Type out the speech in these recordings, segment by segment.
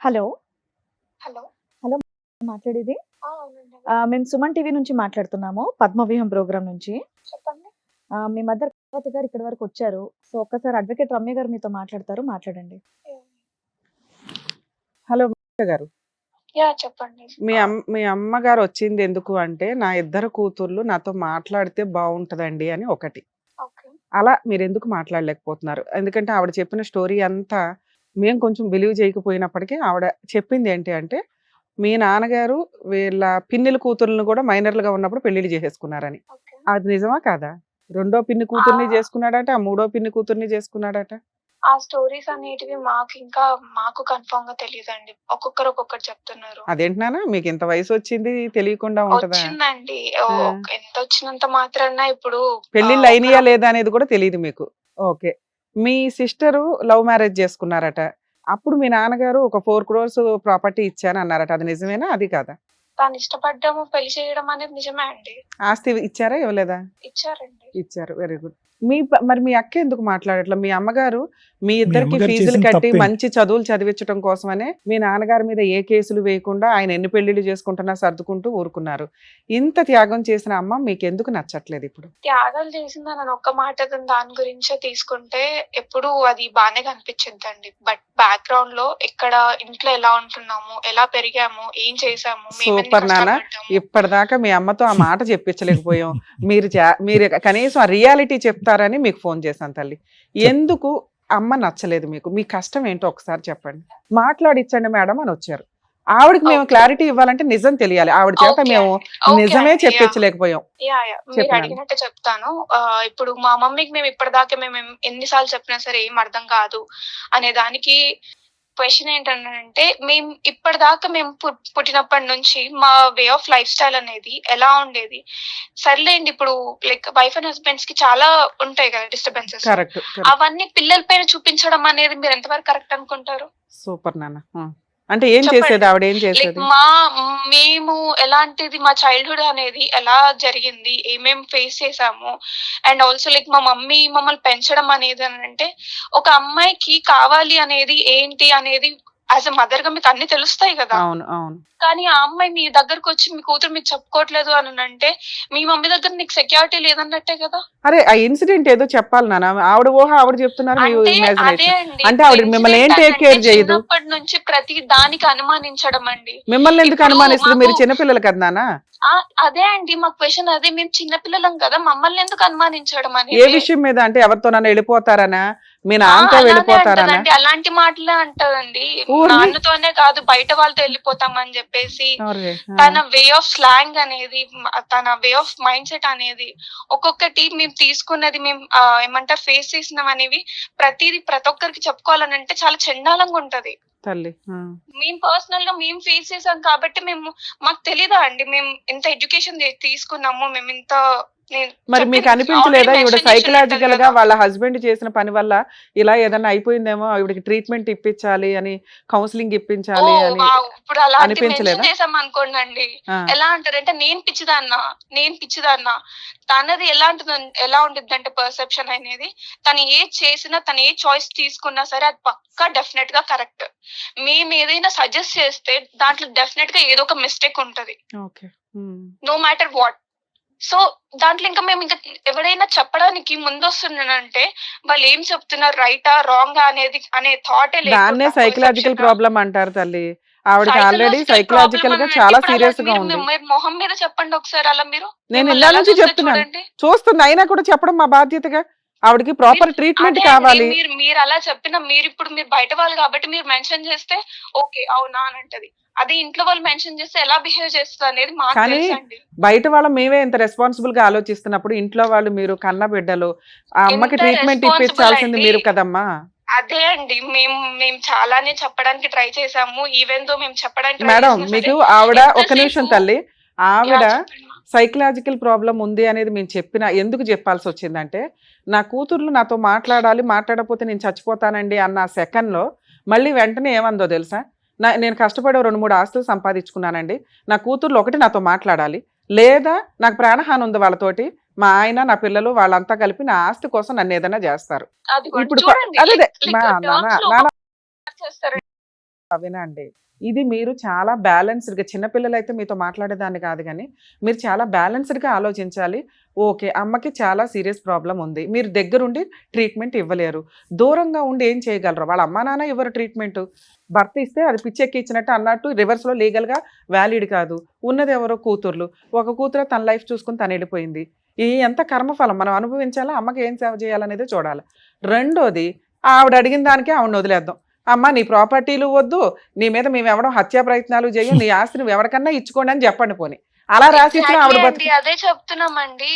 Hello. Hello. Hello. మాట్లాడేది? అవునండి. మేము సుమన్ టీవీ నుంచి మాట్లాడుతున్నాము. పద్మవ్యూహం ప్రోగ్రామ్ నుంచి. చెప్పండి. మీ మదర్ కళావతి గారు ఇక్కడి వరకొచ్చారు. సో, ఒక్కసారి అడ్వకేట్ రమ్య గారు మీతో మాట్లాడతారు. మాట్లాడండి. యాహ్! హలో గారు. చెప్పండి. మీ అమ్మగారు వచ్చింది ఎందుకు అంటే, నా ఇద్దరు కూతుర్లు నాతో మాట్లాడితే బాగుంటదండి అని ఒకటి. ఓకే. అలా మీరెందుకు మాట్లాడలేకపోతున్నారు? ఎందుకంటే ఆవిడ చెప్పిన స్టోరీ అంతా మేము కొంచెం బిలీవ్ చేయకపోయినప్పటికీ ఆవిడ చెప్పింది ఏంటి అంటే, మీ నాన్నగారు వీళ్ళ పిన్నిల కూతుర్లను కూడా మైనర్లుగా ఉన్నప్పుడు పెళ్లిళ్ళు చేసేసుకున్నారని. ఓకే. అది నిజమా కాదా? రెండో పిన్ని కూతుర్ని చేసుకున్నాడట, ఆ మూడో పిన్ని కూతుర్ని చేసుకున్నాడట. ఆ స్టోరీస్ అనేటివి మాకు కన్ఫర్మ్‌గా తెలీదండి. ఒక్కొక్కరు ఒక్కొక్కటి చెప్తున్నారు. అదేంటి నాన్న మీకు ఇంత వయసు వచ్చింది తెలియకుండా ఉంటదా? వచ్చిందండి. ఆ. ఎంతొచ్చినంత మాత్రాన ఇప్పుడు పెళ్లిళ్ళు అయినయా ఒకరు లేదా అనేది కూడా తెలియదు మీకు. ఓకే. మీ సిస్టరు లవ్ మ్యారేజ్ చేసుకున్నారట. అప్పుడు మీ నాన్నగారు ఒక 4 క్రోర్స్ ప్రాపర్టీ ఇచ్చానన్నారట. అది నిజమేనా? అది కాదా? తాను ఇష్టపడ్డము, పెళ్లి చేయడం అనేది నిజమే అండి. ఆస్తి ఇచ్చారా? ఇవ్వలేదా? ఇచ్చారండి. ఇచ్చారు. Very good. మరి మీ అక్క ఎందుకు మాట్లాడట్లా? మీ అమ్మగారు మీ మీ ఇద్దరికి అమ్మగారు ఫీజులు చేసిన కట్టి తప్పేంటి? మంచి చదువులు చదివించడం కోసమనే మీ నాన్నగారి మీద ఏ కేసులు వేయకుండా ఆయన ఎన్ని పెళ్లిళ్ళు చేసుకుంటున్నా సర్దుకుంటూ ఊరుకున్నారు. ఇంత త్యాగం చేసిన అమ్మ మీకెందుకు నచ్చట్లేదు ఇప్పుడు? త్యాగాలు చేసిందని ఒక్క మాట దాని గురించే తీసుకుంటే ఎప్పుడు అది బానే కనిపించిద్దండి. బట్ బ్యాక్‌గ్రౌండ్‌లో ఇంట్లో ఎలా ఉంటున్నాము, ఎలా పెరిగాము, ఏం చేసాము, మేమెన్ని సూపర్ నాన్న. కష్టపడ్డాము. ఇప్పటిదాకా మీ అమ్మతో ఆ మాట చెప్పించలేకపోయాం. మీరు కనీసం ఆ రియాలిటీ చెప్తారని మీకు ఫోన్ చేశాను తల్లి. ఎందుకు అమ్మ నచ్చలేదు మీకు? మీ కష్టం ఏంటో ఒకసారి చెప్పండి. మాట్లాడిచ్చండి మేడం అని వచ్చారు. ఆవిడకి మేము ఓకే. క్లారిటీ ఇవ్వాలంటే నిజం తెలియాలి. ఆవిడ చేత ఓకే మేము అండి. ఓకే నిజమే అండి. యాహ్! చెప్పించలేకపోయాం. యాహ్! మీరు చెప్పు నాన్న. అడిగినట్టే చెప్తాను. ఇప్పుడు మా మమ్మీకి మేము ఇప్పటిదాకా ఎన్ని సార్లు చెప్పినా సరే ఏం అర్థం కాదు అనే దానికి క్వెషన్ ఏంటనంటే, ఇప్పటిదాకా మేము పుట్టినప్పటి నుంచి మా వే ఆఫ్ లైఫ్ స్టైల్ అనేది ఎలా ఉండేది? సర్లేండి ఇప్పుడు లైక్ వైఫ్ అండ్ హస్బెండ్స్‌కి చాలా ఉంటాయి కదా డిస్టర్బెన్సెస్. కరెక్ట్. అవన్నీ పిల్లల పైన చూపించడం అనేది మీరు ఎంతవరకు కరెక్ట్ అనుకుంటారు? సూపర్ నాన్న. అంటే ఏం చెప్పండి. చేసేది? ఆవిడ ఏం లైక్ చేసేది? మేము ఎలాంటిది మా చైల్డ్‌హుడ్ అనేది ఎలా జరిగింది? ఏమేం ఫేస్ చేసాము? అండ్ ఆల్సో లైక్ మా మమ్మీ మమ్మల్ని పెంచడం అనేది అనంటే, ఒక అమ్మాయికి కావాలి అనేది ఏంటి అనేది యాస్ ఎ మదర్‌గా మీకు అన్నీ తెలుస్తాయి గదా! అవును. అవును. కానీ ఆ అమ్మాయి మీ దగ్గరకొచ్చి మీ కూతురు మీకు చెప్పుకోవట్లేదు అనంటే, మీ మమ్మీ దగ్గర నీకు సెక్యూరిటీ లేదన్నట్టే గదా! అరే ఆ ఇన్సిడెంట్ ఏదో చెప్పాలి నాన్న. ఆవిడ ఊహ ఆవిడ చెప్తున్నారు. మీ అంటే అదే ఇమాజినేషన్. అండి. అంటే ఇప్పుడు ఆవిడ మిమ్మల్ని ఏం ఇన్సిడెంట్ టేక్ అనంటే కేర్ చేయదు. చిన్నప్పటి నుంచి ప్రతి దానికి అనుమానించడం అండి. మిమ్మల్ని ఎందుకు ఇప్పుడు అనుమానిస్తుంది? మీరు మాకు చిన్నపిల్లలు కదా నాన్న. అదే అండి మా క్వెషన్ అదే. మేము చిన్న పిల్లలం కదా! మమ్మల్ని ఎందుకు అనుమానించడం ఏ అనేది. విషయం మీద? అంటే ఎవరితోనన్నా వెళ్ళిపోతారనా? మీ ఆ! నాన్నతో అలానే వెళ్ళిపోతారనా? అంటదండి. అలాంటి మాటలే అంటదండి. ఊరిని నాన్నతోనే కాదు బయట వాళ్ళతో ఎళ్ళిపోతామని జెప్పేసి, ఎవరిది? తన వే ఆఫ్ స్లాంగ్ అనేది, తన వే ఆఫ్ మైండ్ సెట్ అనేది, ఒక్కొక్కటి మేము తీసుకున్నది ఏమంటారు ఫేస్ చేసినవనేవి ప్రతి ఒక్కరికి చెప్పుకోవాలనంటే చాలా చెండాలంగా ఉంటది. తల్లి. మేము పర్సనల్‌గా ఫేస్ చేసాం కాబట్టి మాకు తెలీదా అండి? మేము ఇంత ఎడ్యుకేషన్ తీసుకున్నాము. మరి మీకు ఆల్రెడీ అనిపించలేదా ఈవిడ మెన్షన్ చేసి ఉంటది సైకలాజికల్ గా గదా! వాళ్ళ హస్బెండ్ చేసిన పని వల్ల ఇలా ఏదన్నా అయిపోయిందేమో, ఈవిడకి ట్రీట్మెంట్ ఇప్పించాలి అని, కౌన్సిలింగ్ ఇప్పించాలి ఓహ్! అని వావ్! ఇప్పుడు అలాంటి అనిపించలేదా? మెన్షన్ చేసామనుకోండండి. ఆ. ఎలా అంటారంటే నేను పిచ్చిదాన్నా. తనది ఎలా ఉండిద్దంటే పర్సెప్షన్ అనేది, తను ఏది చేసినా, తను ఏ చాయిస్ తీసుకున్నా సరే అది పక్కా డెఫినెట్‌గా కరెక్ట్. మేమేదైనా సజెస్ట్ చేస్తే దాంట్లో డెఫినెట్‌గా ఏదో ఒక మిస్టేక్ ఉంటది. Okay. No matter what. So, దాంట్లో ఇంకా ఎవరైనా చెప్పడానికి ముందొస్తున్నానంటే, వాళ్ళేం చెప్తున్నారు రైటా? రాంగా? అనే థాటే దాన్నే లేకుండా సైకలాజికల్ పర్సెప్షనా? ప్రాబ్లమ్ అంటారు తల్లి. ఆవిడకి ఆల్రెడీ సైకలాజికల్ ప్రాబ్లమ్ సైకలాజికల్ గా అనంటే చాలా ఇప్పుడు అలా సీరియస్ గా మీరు ఉంది. మీరు మొహం మీద చెప్పండి ఒకసారి అలా మీరు. నేను మిమ్మల్ని ఇందా ఎలా నుంచి చూస్తది చెప్తున్నాను. చూడండి. చూస్తుంది అయినా కూడా చెప్పడం మా బాధ్యతగా. ఆవిడకి మీరు ప్రాపర్ ట్రీట్మెంట్ అదే అండి. కావాలి. మీరలా చెప్పినా మీరు బయట వాళ్ళు కాబట్టి మీరు మెన్షన్ చేస్తే ఓకే. అవునా అని అంటది. అదే ఇంట్లో వాళ్ళు మెన్షన్ చేస్తే ఎలా బిహేవ్ చేస్తదనేది మాకు కానీ తెలుసండి. బయట వాళ్ళం మేమే ఇంత రెస్పాన్సిబుల్ గా ఆలోచిస్తున్నప్పుడు ఇంట్లో వాళ్ళు మీరు కన్న బిడ్డలు ఆ అమ్మకి ఎంత ట్రీట్మెంట్ రెస్పాన్సిబుల్ ఇప్పించాల్సింది అండి. మీరు కదమ్మా. అదే అండి. మేము చాలానే చెప్పడానికి ట్రై చేసాము. ఈవెన్ దో మేము చెప్పడానికి ట్రై మేడం చేసినా సరే మీకు ఆవిడ ఒక్క నిమిషం ఎంతసేపు తల్లి. ఆవిడ చెప్పండి మా. సైకలాజికల్ ప్రాబ్లమ్ ఉంది అనేది మేము చెప్పిన ఎందుకు చెప్పాల్సి వచ్చిందంటే, నా కూతుర్లు నాతో మాట్లాడాలి, మాట్లాడకపోతే నేను చచ్చిపోతానండి అన్న సెకన్‌లో మళ్ళీ వెంటనే ఏమందో తెలుసా? నేను కష్టపడి ఓ 2, 3 ఆస్తులు సంపాదించుకున్నానండి. నా కూతుర్లు ఒకటి నాతో మాట్లాడాలి. లేదా నాకు ప్రాణహాని ఉంది వాళ్ళతోటి. మా ఆయన, నా పిల్లలు వాళ్ళంతా కలిపి నా ఆస్తి కోసం నన్నేదైనా జేస్తారు. అదిగోండి ఇప్పుడు చూడండి. అదే లైక్ మా నాన్న టర్మ్స్‌లో నాన్న చేస్తారు. వినండి. ఇది మీరు చాలా బ్యాలెన్స్‌డ్‌గా చిన్నపిల్లలైతే మీతో మాట్లాడేదాన్ని కాదు గానీ, మీరు చాలా బ్యాలెన్స్‌డ్‌గా ఆలోచించాలి. ఓకే. అమ్మకి చాలా సీరియస్ ప్రాబ్లమ్ ఉంది. మీరు దగ్గరుండి ట్రీట్మెంట్ ఇవ్వలేరు. దూరంగా ఉండి ఏం చేయగలరు? వాళ్ళ అమ్మా, నాన్న ఇవ్వరు ట్రీట్మెంటు. భర్త ఇస్తే అది పిచ్చెక్కిచ్చినట్టు అన్నట్టు రివర్స్‌లో లీగల్‌గా వాలిడ్ కాదు. ఉన్నదెవరో కూతుర్లు. ఒక కూతురు తన లైఫ్ చూసుకొని తనెళ్ళిపోయింది. ఈ ఎంత కర్మఫలం మనం అనుభవించాలా? అమ్మకి ఏం సేవ చేయాలనేదే చూడాలి. రెండోది ఆవిడ అడిగిన దానికే ఆవిడని వదిలేద్దాం. అమ్మ నీ ప్రాపర్టీలు వద్దు. నీ మీద మేమెవడం హత్యా ప్రయత్నాలు చెయ్యం. నీ ఆస్తి నువ్వెవడికన్నా ఇచ్చుకోండి అని చెప్పండి పోనీ. అలా రాసిచ్చిన ఎగ్జాక్ట్లీ ఆవిడ అండి, బతుకు అదే చెప్తున్నామండి.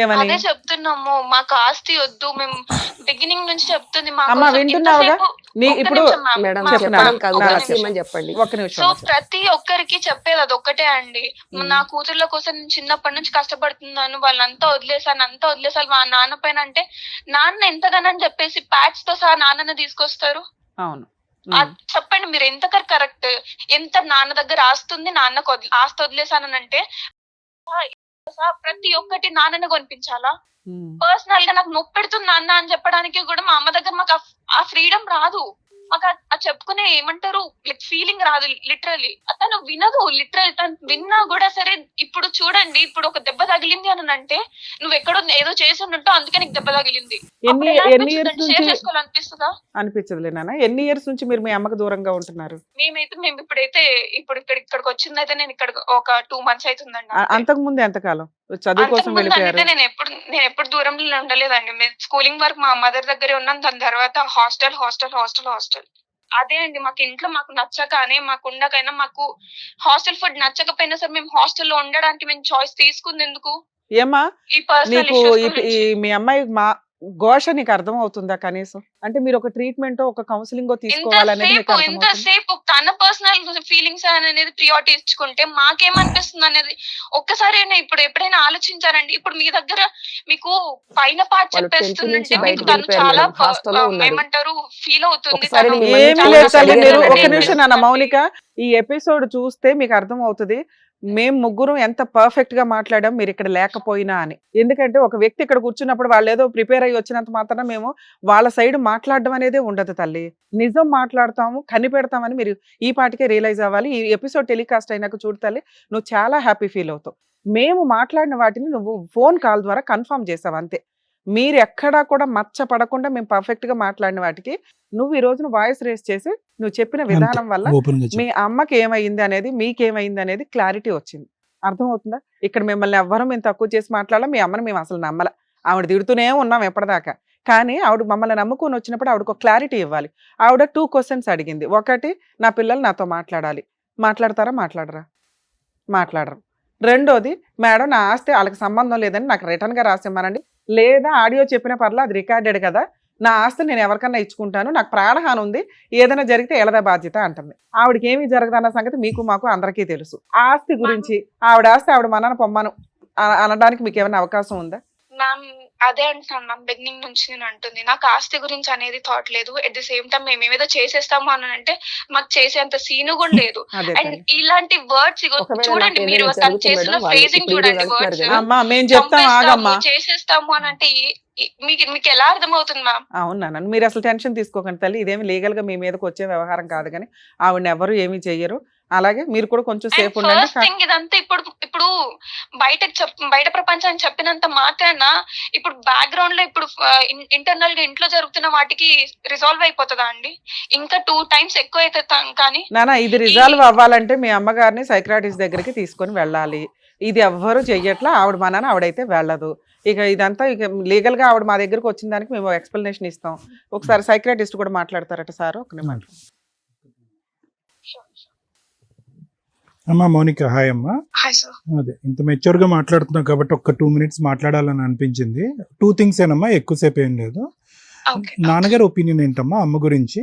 ఏమని? అదే చెప్తున్నాము. మాకు ఆస్తి వద్దు. మేము బిగినింగ్ నుంచి చెప్తుంది మా అమ్మ కోసం వింటున్నావుగా? ఇంతసేపు. నీ ఒక్క ఇప్పుడు నిమిషం మ్యామ్, మేడం మ్యామ్, చెప్పు చెప్పడం కాదు, ఒక్క నాన్న. రహస్యం నిమిషం. అని చెప్పండి. ఒక్క నిమిషం సో అమ్మ చెప్పు. ప్రతి ఒక్కరికి చెప్పేది అదొక్కటే అండి. నా కూతుర్ల కోసం నేను చిన్నప్పటి నుంచి కష్టపడుతున్నాను. వాళ్ళంతా వదిలేసాను, అంతా వదిలేసాను మా నాన్న పైన అంటే, నాన్న ఎంతగానని చెప్పేసి ప్యాట్స్ తో సహా నాన్నని తీసుకొస్తారు. అవును. చెప్పండి మీరు ఎంత కరెక్ట్? ఎంత నాన్న దగ్గర ఆస్తుంది, నాన్నకు ఆస్తి వదిలేసానంటే ప్రతి ఒక్కటి నాన్నని కొనిపించాలా? పర్సనల్ గా నాకు నొప్పి పెడుతుంది నాన్న అని చెప్పడానికి కూడా మా అమ్మ దగ్గర మాకు ఆ ఫ్రీడమ్ రాదు. మాకు ఆ చెప్పుకునే ఏమంటారు లైక్ ఫీలింగ్ రాదు. లిటరలీ తను వినదు. లిటరల్ తను విన్నా కూడా సరే. ఇప్పుడు చూడండి, ఇప్పుడు ఒక దెబ్బ తగిలింది అని అంటే నువ్వు ఎక్కడో ఏదో చేసి ఉంటుంటావు, అందుకే నీకు దెబ్బ తగిలింది. ఎన్ని ఇయర్స్ షేర్ నుంచి చేసుకోవాలనిపిస్తుందా? అనిపించదులే నాన్న. ఎన్ని ఇయర్స్ నుంచి మీరు మీ అమ్మకు దూరంగా ఉంటున్నారు? మేము ఇక్కడికి వచ్చిందైతే నేను ఇక్కడ ఒక 2 months అవుతుందండి. అంతకు ముందు ఎంతకాలం చదువు కోసం అంతకుముందు వెళ్ళిపోయారు? అయితే నేను ఎప్పుడు దూరంలో ఉండలేదండి. మేము స్కూలింగ్ వరకు మా మదర్ దగ్గరే ఉన్నాం. దాని తర్వాత హాస్టల్. అదే అండి, మాకు ఇంట్లో మాకు నచ్చకనే మాకు ఉండకైనా మాకు హాస్టల్ ఫుడ్ నచ్చకపోయినా సరే మేము హాస్టల్లో ఉండడానికి మేము చాయిస్ తీసుకుంది ఎందుకు? ఏమ్మా ఈ పర్సనల్ నీకు ఇష్యూస్ ఈ గురించి. మీ అమ్మాయి ఘోష నీకు అర్థం అవుతుందా కనీసం? అంటే మీరు ఒక ట్రీట్మెంట్ ఒక కౌన్సిలింగ్ తీసుకోవాలనేది మీకు అర్థమవుతుందా? ఎంతసేపు తన పర్సనల్ ఫీలింగ్స్ అనేది ప్రియారిటీ ఇచ్చుకుంటే మాకేమనిపిస్తుంది అనేది ఒక్కసారి ఇప్పుడు ఎప్పుడైనా ఆలోచించారండి? ఇప్పుడు మీ దగ్గర మీకు పైన పార్ట్ వాళ్ళు 10th చెప్పేస్తుందంటే నుంచి మీకు బయటకు తను వెళ్ళిపోయారు చాలా మేడం. హాస్టల్లో ఉన్నారు. ఏమంటారు ఫీల్ అవుతుంది. ఒకసారి తను మిమ్మల్ని ఏమీ చాలా లేదు తల్లి. అడిగారు మీరు మేడం. ఒక నిమిషం నాన్న మౌనిక, ఈ ఎపిసోడ్ చూస్తే మీకు అర్థం అవుతుంది మేము ముగ్గురం ఎంత పర్ఫెక్ట్ గా మాట్లాడాం మీరు ఇక్కడ లేకపోయినా అని. ఎందుకంటే ఒక వ్యక్తి ఇక్కడ కూర్చున్నప్పుడు వాళ్ళు ఏదో ప్రిపేర్ అయ్యి వచ్చినంత మాత్రాన మేము వాళ్ళ సైడ్ మాట్లాడడం అనేదే ఉండదు తల్లి. నిజం మాట్లాడతాము, కనిపెడతామని మీరు ఈ పాటికే రియలైజ్ అవ్వాలి. ఈ ఎపిసోడ్ టెలికాస్ట్ అయినాక చూడు తల్లి, నువ్వు చాలా హ్యాపీ ఫీల్ అవుతావు. మేము మాట్లాడిన వాటిని నువ్వు ఫోన్ కాల్ ద్వారా కన్ఫర్మ్ చేసావు అంతే. మీరు ఎక్కడా కూడా మచ్చ పడకుండా మేము పర్ఫెక్ట్ గా మాట్లాడిన వాటికి నువ్వు ఈ రోజున వాయిస్ రేస్ చేసి నువ్వు చెప్పిన విధానం వల్ల మీ అమ్మకి ఏమైంది అనేది మీకేమైంది అనేది క్లారిటీ వచ్చింది. అర్థమవుతుందా? ఇక్కడ మిమ్మల్ని ఎవ్వరూ మేము తక్కువ చేసి మాట్లాడాలి. మీ అమ్మని మేము అసలు నమ్మల. ఆవిడ తిడుతూనే ఉన్నాం ఎప్పటిదాకా. కానీ ఆవిడ మమ్మల్ని నమ్ముకొని వచ్చినప్పుడు ఆవిడకు ఒక క్లారిటీ ఇవ్వాలి. ఆవిడ 2 questions అడిగింది. ఒకటి, నా పిల్లలు నాతో మాట్లాడాలి. మాట్లాడతారా? మాట్లాడరా? మాట్లాడరు. రెండోది, మేడం నా ఆస్తి వాళ్ళకి సంబంధం లేదని నాకు రిటర్న్ గా రాసిమ్మనండి, లేదా ఆడియో చెప్పిన పర్లా అది రికార్డెడ్ కదా, నా ఆస్తి నేను ఎవరికన్నా ఇచ్చుకుంటాను, నాకు ప్రాణహాని ఉంది, ఏదైనా జరిగితే ఎలదా బాధ్యత అంటుంది. ఆవిడకి ఏమీ జరగదన్న సంగతి మీకు మాకు అందరికీ తెలుసు. ఆస్తి గురించి ఆవిడ ఆస్తి ఆవిడ మనన పొమ్మను అనడానికి మీకు ఏమైనా అవకాశం ఉందా? మ్యామ్ అదే అంటున్నాను మ్యామ్. బిగినింగ్ నుంచి నేను అంటుంది నాకు ఆస్తి గురించి అనేది థాట్ లేదు. ఎట్ ది సేమ్ టైం మేము ఏమేదో చేసేస్తాము అని అంటే మాకు చేసేంత సీను కూడా లేదు. అదే అండ్ తల్లి. ఇలాంటి వర్డ్స్ ఒకవేళ చూడండి, నాకు మీరు ఏదైనా తను జరుగుతుంది చేసిన మేడం, వాళ్ళు ఫేజింగ్ ఇప్పుడు చూడండి. అంటున్నారు వర్డ్స్ కదా. అమ్మా మేము చెప్తాం ఆగమ్మా. చేసేస్తాము అని అంటే మీకు ఎలా అర్థమవుతుంది మ్యామ్? అవునా, మీరు అసలు టెన్షన్ తీసుకోకండి తల్లి. ఇదేమి లీగల్ గా మీ మీదకి వచ్చే వ్యవహారం కాదు. కానీ ఆవిడని ఎవరు ఏమీ చెయ్యరు. అలాగే మీరు కూడా కొంచెం సేఫ్ ఉండండి. ఫస్ట్ థింగ్ ఇదంతా ఇప్పుడు బయట ప్రపంచానికి చెప్పినంత మాత్రాన ఇప్పుడు బ్యాక్గ్రౌండ్ లో ఇప్పుడు ఇంటర్నల్ గా ఇంట్లో జరుగుతున్న వాటికి రిజాల్వ్ అయిపోతుందా అండి? ఇంకా 2 times ఎక్కువ అయితే కానీ నానా ఇది రిజాల్వ్ అవ్వాలంటే మీ అమ్మగారిని సైక్రాటిస్ట్ దగ్గరికి తీసుకొని వెళ్ళాలి. ఇది ఎవ్వరు చెయ్యట్లా. ఆవిడ మనన ఆవిడైతే వెళ్ళదు. ఇక ఇదంతా ఇక లీగల్ గా ఆవిడ మా దగ్గరకు వచ్చిన దానికి మేము ఎక్స్ప్లెనేషన్ ఇస్తాం. ఒకసారి సైక్రాటిస్ట్ కూడా మాట్లాడతారట సార్. ఒక నిమిషం. అమ్మా మౌనిక, హాయ్ అమ్మా. Hi sir. అదే ఇంత మెచ్యూర్ గా మాట్లాడుతున్నావు కాబట్టి ఒక 2 minutes మాట్లాడాలని అనిపించింది. 2 things ఏనమ్మా, ఎక్కువసేపు ఏం లేదు. నాన్నగారి ఒపీనియన్ ఏంటమ్మా అమ్మ గురించి?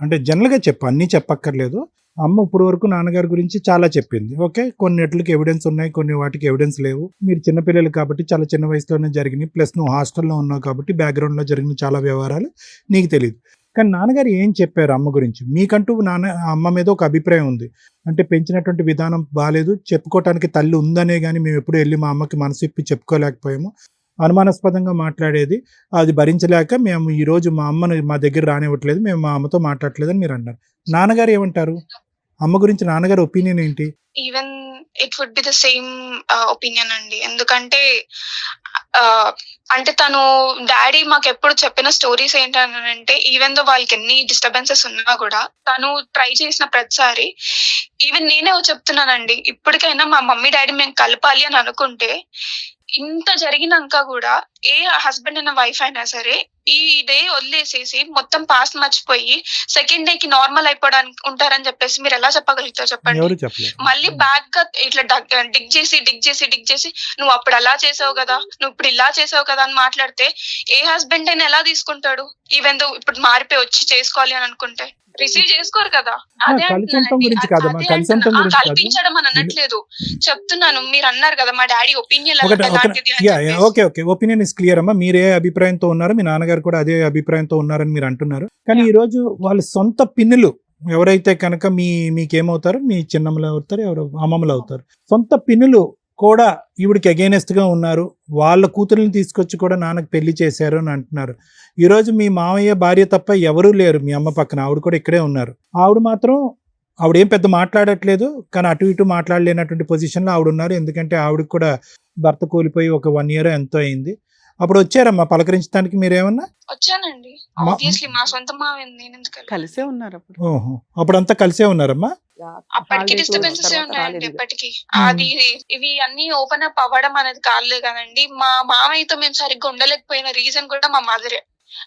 అంటే జనరల్ గా చెప్పు, అన్నీ చెప్పక్కర్లేదు. అమ్మ ఇప్పుడు వరకు నాన్నగారి గురించి చాలా చెప్పింది. ఓకే, కొన్నిట్లకి ఎవిడెన్స్ ఉన్నాయి, కొన్ని వాటికి ఎవిడెన్స్ లేవు. మీరు చిన్నపిల్లలు కాబట్టి చాలా చిన్న వయసులోనే జరిగినాయి. ప్లస్ నువ్వు హాస్టల్లో ఉన్నావు కాబట్టి బ్యాక్గ్రౌండ్ లో జరిగిన చాలా వ్యవహారాలు నీకు తెలియదు. కానీ నాన్నగారు ఏం చెప్పారు అమ్మ గురించి? మీకంటూ అమ్మ మీద ఒక అభిప్రాయం ఉంది. అంటే పెంచినటువంటి విధానం బాగాలేదు, చెప్పుకోవటానికి తల్లి ఉందనే కానీ మేము ఎప్పుడు వెళ్ళి మా అమ్మకి మనసు ఇప్పి చెప్పుకోలేకపోయాము. అనుమానాస్పదంగా మాట్లాడేది, అది భరించలేక మేము ఈరోజు మా అమ్మను మా దగ్గర రానివ్వట్లేదు, మేము మా అమ్మతో మాట్లాడట్లేదని మీరు అన్నారు. నాన్నగారు ఏమంటారు? అమ్మ గురించి నాన్నగారి ఒపీనియన్ ఏంటి? Even it would be the same opinion అండి. ఎందుకంటే అంటే తను డాడీ మాకు ఎప్పుడు చెప్పిన స్టోరీస్ ఏంటంటే, ఈవెన్ దో వాళ్ళకి ఎన్ని డిస్టర్బెన్సెస్ ఉన్నా కూడా తను ట్రై చేసిన ప్రతిసారి, ఈవెన్ నేనే చెప్తున్నానండి, ఇప్పటికైనా మా మమ్మీ డాడీ మేము కలపాలి అని అనుకుంటే, ఇంత జరిగినాక కూడా ఏ హస్బెండ్ అయినా వైఫ్ అయినా సరే ఈ డే వదిలేసేసి మొత్తం పాస్ట్ మర్చిపోయి సెకండ్ డే కి నార్మల్ అయిపోవడానికి ఉంటారని చెప్పేసి మీరు ఎలా చెప్పగలుగుతారు చెప్పండి? ఎవరు చెప్పలేదు. మళ్ళీ బ్యాక్ గా ఇట్లా డిగ్ చేసి నువ్వు అప్పుడు అలా చేసావు కదా, నువ్వు ఇప్పుడు ఇలా చేసావు కదా అని మాట్లాడితే ఏ హస్బెండ్ అయినా ఎలా తీసుకుంటాడు? ఈవెన్ దో ఇప్పుడు మారిపోయి వచ్చి చేసుకోవాలి అని అనుకుంటే రిసీవ్ చేసుకోరు కదా. అదే కలిసి ఉండటం గురించి కాదమ్మా, కలిసి ఉండటం గురించి కాదు. కల్పించడం అని అనట్లేదు, చెప్తున్నాను. మీరు అన్నారు కదా మా daddy opinion okay opinion is clear అమ్మా. మీరే అభిప్రాయంతో ఉన్నారు, మీ నాన్నగారు కూడా అదే అభిప్రాయంతో ఉన్నారని మీరు అంటున్నారు. కానీ ఈ రోజు వాళ్ళ సొంత పిన్నులు ఎవరైతే కనుక మీకేమవుతారు, మీ చిన్నమ్మలు అవుతారు, ఎవరు అమ్మమ్మలు అవుతారు, సొంత పిన్నులు కూడా ఈవిడికి అగైనెస్ట్ గా ఉన్నారు. వాళ్ళ కూతుర్ని తీసుకొచ్చి కూడా నాన్నకు పెళ్లి చేశారు అని అంటున్నారు. ఈరోజు మీ మామయ్య భార్య తప్ప ఎవరూ లేరు మీ అమ్మ పక్కన, ఆవిడ కూడా ఇక్కడే ఉన్నారు. ఆవిడేం పెద్ద మాట్లాడట్లేదు, కానీ అటు ఇటు మాట్లాడలేనటువంటి పొజిషన్లో ఆవిడ ఉన్నారు. ఎందుకంటే ఆవిడకి కూడా భర్త కోల్పోయి ఒక 1 year ఎంతో అయింది. అప్పుడు వచ్చారమ్మా పలకరించడానికి, మీరేమన్నా? వచ్చానండి, ఆబ్వియస్లీ మా సొంత మామయ్య, నేను ఎందుకు కలిసే ఉన్నారు అప్పుడు. ఓహో, అప్పుడంతా కలిసే ఉన్నారమ్మా? అప్పటికి డిస్టర్బెన్సెస్ ఉన్నాయండి. ఇప్పటికి అది ఇవి అన్ని ఓపెన్ అప్ అవ్వడం అనేది కాలేదు కదండి. మా మామయ్యతో మేము సరిగ్గా ఉండలేకపోయిన రీజన్ కూడా మా మదరే.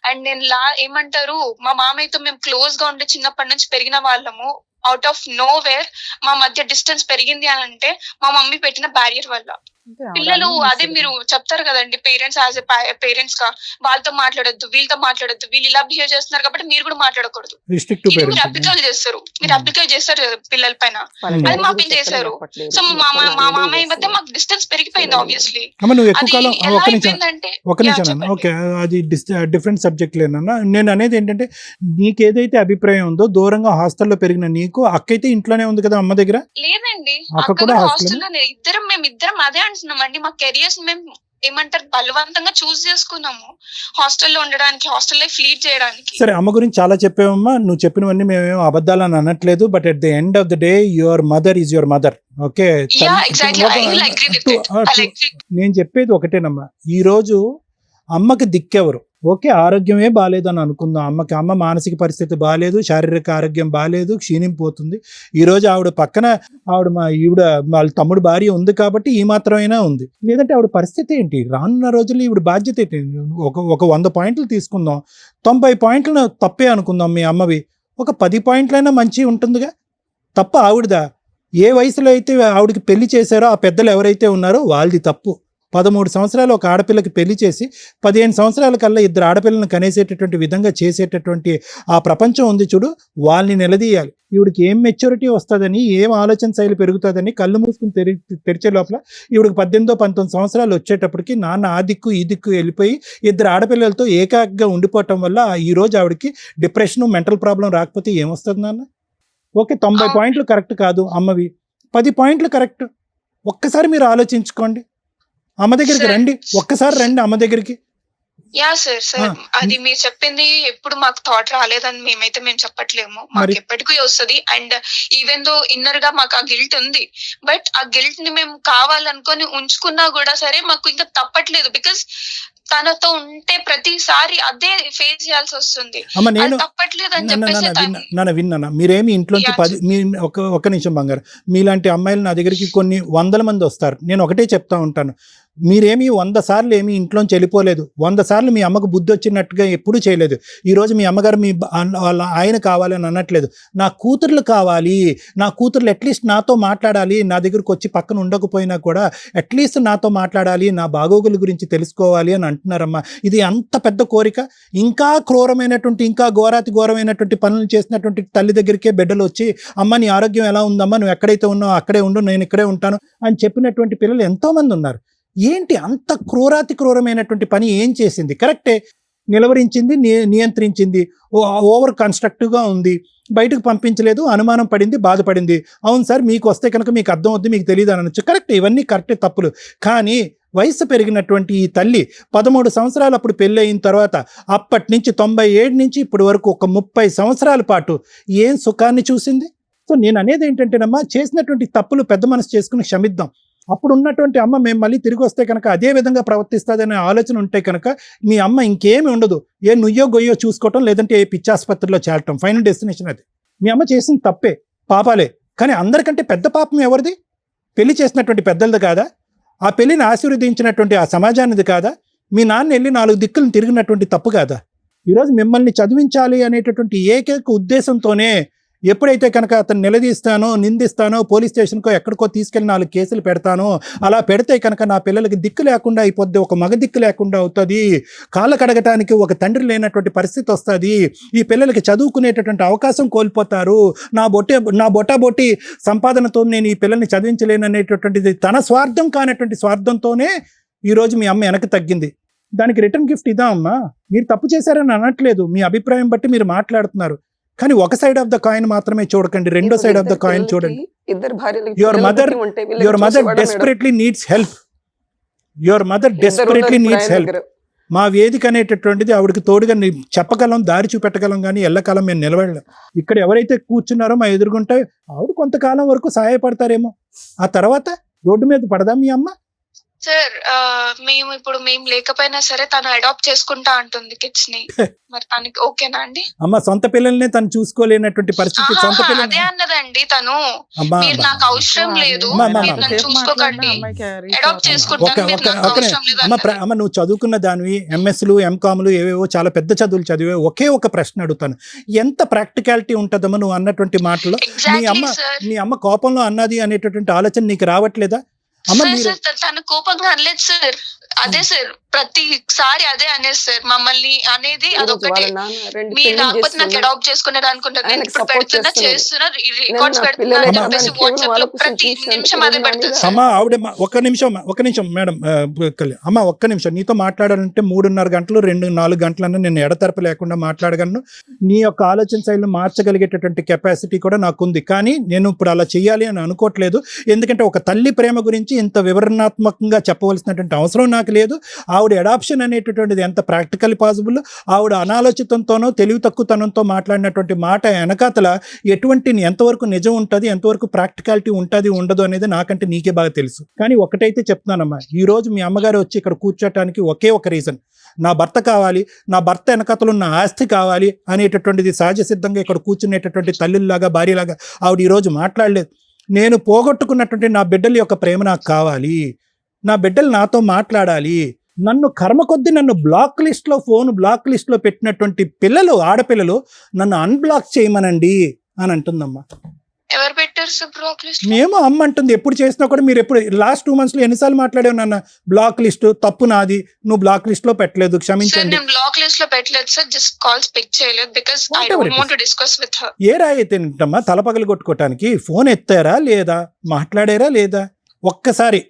అండ్ నేను ఏమంటారు, మా మామయ్యతో మేము క్లోజ్ గా ఉండే చిన్నప్పటి నుంచి పెరిగిన వాళ్ళము. అవుట్ ఆఫ్ నో వేర్ మా మధ్య డిస్టెన్స్ పెరిగింది అని అంటే మా మమ్మీ పెట్టిన బ్యారియర్ వల్ల. పిల్లలు అదే మీరు చెప్తారు కదండి, పేరెంట్స్ యాజ్ ఎ పేరెంట్స్ గా వాళ్ళతో మాట్లాడొద్దు, వీళ్ళతో మాట్లాడొద్దు, వీళ్ళు ఇలా బిహేవ్ చేస్తున్నారు కాబట్టి మీరు కూడా మాట్లాడకూడదు. మీరు అప్లికేట్ చేస్తారు పిల్లల పైన, అది మా పిల్లలు చేశారు. సో మా మామయ్య మధ్య మాకు డిస్టెన్స్ పెరిగిపోయింది ఆబ్వియస్లీ. ఓకే, అది డిఫరెంట్ సబ్జెక్ట్ లేనన్నా. నేను అనేది ఏంటంటే, నీకేదైతే అభిప్రాయం ఉందో, దూరంగా హాస్టల్లో పెరిగిన నీకు అక్కైతే ఇంట్లోనే ఉంది కదా అమ్మ దగ్గర? లేదండి, అక్క కూడా హాస్టల్లోనే. మేమిద్దరం అదే అంటున్నామండి, మా కెరియర్స్ మేము ఏమంటారు బలవంతంగా చూస్ చేసుకున్నాము హాస్టల్లో ఉండడానికి, హాస్టల్ లైఫ్ లీడ్ చేయడానికి. సరే, అమ్మ గురించి చాలా చెప్పావమ్మా, నువ్వు చెప్పినవన్నీ మేమేమో అబద్ధాలని అనట్లేదు. But at the end of the day your mother is your mother. Okay, నేను చెప్పేది ఒకటేనమ్మా, ఈ రోజు అమ్మకి దిక్కెవరు? ఓకే, ఆరోగ్యమే బాగాలేదు అని అనుకుందాం. అమ్మ మానసిక పరిస్థితి బాగాలేదు, శారీరక ఆరోగ్యం బాగాలేదు, క్షీణింపోతుంది. ఈరోజు ఆవిడ పక్కన వాళ్ళ తమ్ముడు భార్య ఉంది కాబట్టి ఈ మాత్రమైనా ఉంది. లేదంటే ఆవిడ పరిస్థితి ఏంటి? రానున్న రోజుల్లో ఈవిడ బాధ్యత ఏంటి? ఒక 100 పాయింట్లు తీసుకుందాం, 90 పాయింట్లు తప్పే అనుకుందాం మీ అమ్మవి, ఒక 10 పాయింట్లైనా మంచి ఉంటుందిగా. తప్ప ఆవిడదా? ఏ వయసులో అయితే ఆవిడకి పెళ్లి చేశారో ఆ పెద్దలు ఎవరైతే ఉన్నారో వాళ్ళది తప్పు. 13 సంవత్సరాలు ఒక ఆడపిల్లకి పెళ్లి చేసి 15 సంవత్సరాల కల్లా 2 ఆడపిల్లలను కనేసేటటువంటి విధంగా చేసేటటువంటి ఆ ప్రపంచం ఉంది చూడు, వాళ్ళని నిలదీయాలి. ఈవిడికి ఏం మెచ్యూరిటీ వస్తుందని, ఏం ఆలోచన శైలి పెరుగుతుందని కళ్ళు మూసుకుని తెరిచే లోపల ఈవిడికి 18-19 సంవత్సరాలు వచ్చేటప్పటికి నాన్న ఆ దిక్కు ఈ దిక్కు వెళ్ళిపోయి 2 ఆడపిల్లలతో ఏకాగ్గా ఉండిపోవటం వల్ల ఈరోజు ఆవిడకి డిప్రెషను, మెంటల్ ప్రాబ్లం రాకపోతే ఏమొస్తుంది నాన్న? ఓకే, 90 పాయింట్లు కరెక్ట్ కాదు అమ్మవి, 10 పాయింట్లు కరెక్ట్. ఒక్కసారి మీరు ఆలోచించుకోండి, అమ్మ దగ్గరికి రండి, ఒక్కసారి రండి అమ్మ దగ్గరికి. యా సార్, అది మీరు చెప్పింది ఎప్పుడు మాకు థాట్ రాలేదని మేము చెప్పట్లేము, మాకు ఎప్పటికీ వస్తుంది. అండ్ ఈవెన్ దో ఇన్నర్ గా మాకు ఆ గిల్ట్ ఉంది, బట్ ఆ గిల్ట్ ని మేము కావాలనుకొని ఉంచుకున్నా కూడా సరే మాకు ఇంకా తప్పట్లేదు. బికాస్ తనతో ఉంటే ప్రతిసారి అదే ఫేస్ చేయాల్సి వస్తుంది, తప్పట్లేదు అని చెప్పేసి. విన్నా, మీరేమి ఇంట్లోంచి ఒక్క నిమిషం బంగారు, మీలాంటి అమ్మాయిలు నా దగ్గరికి కొన్ని 100 మంది వస్తారు. నేను ఒకటే చెప్తా ఉంటాను, మీరేమి 100 సార్లు ఏమి ఇంట్లోంచి వెళ్ళిపోలేదు, 100 సార్లు మీ అమ్మకు బుద్ధి వచ్చినట్టుగా ఎప్పుడూ చేయలేదు. ఈరోజు మీ అమ్మగారు వాళ్ళ ఆయన కావాలని అనట్లేదు, నా కూతుర్లు కావాలి, నా కూతుర్లు అట్లీస్ట్ నాతో మాట్లాడాలి, నా దగ్గరకు వచ్చి పక్కన ఉండకపోయినా కూడా అట్లీస్ట్ నాతో మాట్లాడాలి, నా బాగోగుల గురించి తెలుసుకోవాలి అని అంటున్నారమ్మా. ఇది అంత పెద్ద కోరిక. ఇంకా క్రూరమైనటువంటి, ఇంకా ఘోరమైనటువంటి పనులు చేసినటువంటి తల్లి దగ్గరికే బిడ్డలు వచ్చి, అమ్మ నీ ఆరోగ్యం ఎలా ఉందమ్మా, నువ్వు ఎక్కడైతే ఉన్నావు అక్కడే ఉండు, నేను ఇక్కడే ఉంటాను అని చెప్పినటువంటి పిల్లలు ఎంతోమంది ఉన్నారు. ఏంటి అంత క్రూరమైనటువంటి పని ఏం చేసింది? కరెక్టే, నిలవరించింది, నియంత్రించింది, ఓవర్ కన్స్ట్రక్టివ్గా ఉంది, బయటకు పంపించలేదు, అనుమానం పడింది, బాధపడింది. అవును సార్, మీకు వస్తే కనుక మీకు అర్థం అవుద్ది, మీకు తెలియదు అని అనొచ్చు. కరెక్ట్, ఇవన్నీ కరెక్టే, తప్పులు. కానీ వయసు పెరిగినటువంటి ఈ తల్లి 13 సంవత్సరాలు అప్పుడు పెళ్ళి అయిన తర్వాత అప్పటి నుంచి 97 నుంచి ఇప్పటి వరకు ఒక 30 సంవత్సరాల పాటు ఏం సుఖాన్ని చూసింది? సో నేను అనేది ఏంటంటేనమ్మా, చేసినటువంటి తప్పులు పెద్ద మనసు చేసుకుని క్షమిద్దాం. అప్పుడు ఉన్నటువంటి అమ్మ మేము మళ్ళీ తిరిగి వస్తే కనుక అదే విధంగా ప్రవర్తిస్తుందనే ఆలోచన ఉంటే కనుక మీ అమ్మ ఇంకేమి ఉండదు. ఏ నుయ్యో గొయ్యో చూసుకోవటం, లేదంటే ఏ పిచ్చాసుపత్రిలో చేరటం, ఫైనల్ డెస్టినేషన్ అది. మీ అమ్మ చేసిన తప్పే, పాపాలే. కానీ అందరికంటే పెద్ద పాపం ఎవరిది? పెళ్లి చేసినటువంటి పెద్దలది కాదా? ఆ పెళ్లిని ఆశీర్వదించినటువంటి ఆ సమాజానిది కాదా? మీ నాన్న వెళ్ళి 4 దిక్కులను తిరిగినటువంటి తప్పు కాదా? ఈరోజు మిమ్మల్ని చదివించాలి అనేటటువంటి ఏకైక ఉద్దేశంతోనే ఎప్పుడైతే కనుక అతను నిలదీస్తానో, నిందిస్తానో, పోలీస్ స్టేషన్కో ఎక్కడికో తీసుకెళ్ళి 4 కేసులు పెడతానో, అలా పెడితే కనుక నా పిల్లలకి దిక్కు లేకుండా అయిపోద్ది, ఒక మగ దిక్కు లేకుండా అవుతుంది, కాళ్ళ కడగటానికి ఒక తండ్రి లేనటువంటి పరిస్థితి వస్తుంది, ఈ పిల్లలకి చదువుకునేటటువంటి అవకాశం కోల్పోతారు, నా బొట్టాబొట్టి సంపాదనతో నేను ఈ పిల్లల్ని చదివించలేననేటటువంటిది తన స్వార్థం కానటువంటి స్వార్థంతోనే ఈరోజు మీ అమ్మ వెనక్కి తగ్గింది. దానికి రిటర్న్ గిఫ్ట్ ఇదా అమ్మా? మీరు తప్పు చేశారని అనట్లేదు, మీ అభిప్రాయం బట్టి మీరు మాట్లాడుతున్నారు. కానీ ఒక సైడ్ ఆఫ్ ద కాయిన్ మాత్రమే చూడకండి, రెండో సైడ్ ఆఫ్ ద కాయిన్ చూడండి. Your mother desperately needs help. Your mother desperately needs help. మా వేదిక అనేటటువంటిది ఆవిడకి తోడుగా చెప్పగలం, దారి చూపెట్టగలం, కానీ ఎల్లకాలం మేము నిలబడలేం. ఇక్కడ ఎవరైతే కూర్చున్నారో మా ఎదురుగుంటే ఆవిడ కొంతకాలం వరకు సహాయపడతారేమో, ఆ తర్వాత రోడ్డు మీద పడదా మీ అమ్మ? సార్ మేము లేకపోయినా సరే తను అడాప్ట్ చేసుకుంటా అంటుంది కిడ్స్ ని. మరి తనకి ఓకేనా అండి? అమ్మ సొంత పిల్లల్ని తను చూసుకోలేనటువంటి పరిస్థితి. సొంత పిల్లలు అదే అన్నదండి తను. మీరు నాకు అవసరం లేదు, మీరు నన్ను చూసుకోకండి, అడాప్ట్ చేసుకుంటాను, మీరు నాకు అవసరం లేదు అన్నది. అమ్మ నువ్వు చదువుకున్న దానివి, ఎంఎస్లు, ఎంకామ్లు, ఏవేవో చాలా పెద్ద చదువులు చదివే. ఒకే ఒక ప్రశ్న అడుగుతాను, ఎంత ప్రాక్టికాలిటీ ఉంటుందమ్మా నువ్వు అన్నటువంటి మాటలో? మీ అమ్మ కోపంలో అన్నది అనేటటువంటి ఆలోచన నీకు రావట్లేదా? తన కోపంగా అనలేదు సార్, అదే సార్ ప్రతిసారి అదే అనేది సార్ మమ్మల్ని అనేది. అదొకటి మీరు రాకపోతే నాకు అడాప్ట్ చేసుకునేది అనుకుంటారు. నేను ఇప్పుడు పెడుతున్నా, చేస్తున్నా, రికార్డ్స్ పెడుతున్నా అని చెప్పేసి వాట్సాప్ లో ప్రతి నిమిషం అదే పెడుతుంది. అమ్మా ఆవిడ ఒక్క నిమిషం మేడం, అమ్మ ఒక్క నిమిషం. నీతో మాట్లాడాలంటే 3.5 గంటలు 2-4 గంటలన్నా నేను ఎడతెరప లేకుండా మాట్లాడగలను. నీ యొక్క ఆలోచన శైలిని మార్చగలిగేటటువంటి కెపాసిటీ కూడా నాకుంది. కానీ నేను ఇప్పుడు అలా చెయ్యాలి అని అనుకోవట్లేదు. ఎందుకంటే ఒక తల్లి ప్రేమ గురించి ఇంత వివరణాత్మకంగా చెప్పవలసినటువంటి అవసరం నాకు లేదు. ఆవిడ అడాప్షన్ అనేటటువంటిది ఎంత ప్రాక్టికల్ పాసిబుల్, ఆవిడ అనాలోచితంతోనో తెలివి తక్కువతనంతో మాట్లాడినటువంటి మాట వెనకాతల ఎటువంటి ఎంతవరకు నిజం ఉంటుంది, ఎంతవరకు ప్రాక్టికాలిటీ ఉంటుంది ఉండదు అనేది నాకంటే నీకే బాగా తెలుసు. కానీ ఒకటైతే చెప్తున్నానమ్మా, ఈ రోజు మీ అమ్మగారు వచ్చి ఇక్కడ కూర్చోటానికి ఒకే ఒక రీజన్, నా భర్త కావాలి, నా భర్త వెనకతలు ఉన్న ఆస్తి కావాలి అనేటటువంటిది సహజ సిద్ధంగా ఇక్కడ కూర్చునేటటువంటి తల్లిలాగా, భార్యలాగా ఆవిడ ఈరోజు మాట్లాడలేదు. నేను పోగొట్టుకున్నటువంటి నా బిడ్డల యొక్క ప్రేమ నాకు కావాలి, నా బిడ్డలు నాతో మాట్లాడాలి, నన్ను కర్మ కొద్దీ నన్ను ఫోన్ బ్లాక్ లిస్ట్లో పెట్టినటువంటి పిల్లలు, ఆడపిల్లలు నన్ను అన్బ్లాక్ చేయమనండి అని అంటుందమ్మా. ఎవరు పెట్టారు సార్ బ్లాక్ లిస్ట్? మేము అమ్మ అంటుంది. ఎప్పుడు చేసినా కూడా మీరు ఎప్పుడు లాస్ట్ 2 months లో ఎన్నిసార్లు మాట్లాడావు నాన్న? బ్లాక్ లిస్ట్ తప్పు నాది, నువ్వు బ్లాక్ లిస్ట్ లో పెట్టలేదు, క్షమించండి. నేను బ్లాక్ లిస్ట్ లో పెట్టలేదు సార్, జస్ట్ కాల్స్ పిక్ చేయలేదు because I don't want to discuss with her. ఏ రాయితేనమ్మా తలపగలు కొట్టుకోవటానికి? ఫోన్ ఎత్తారా లేదా, మాట్లాడారా లేదా? ఒక్కసారి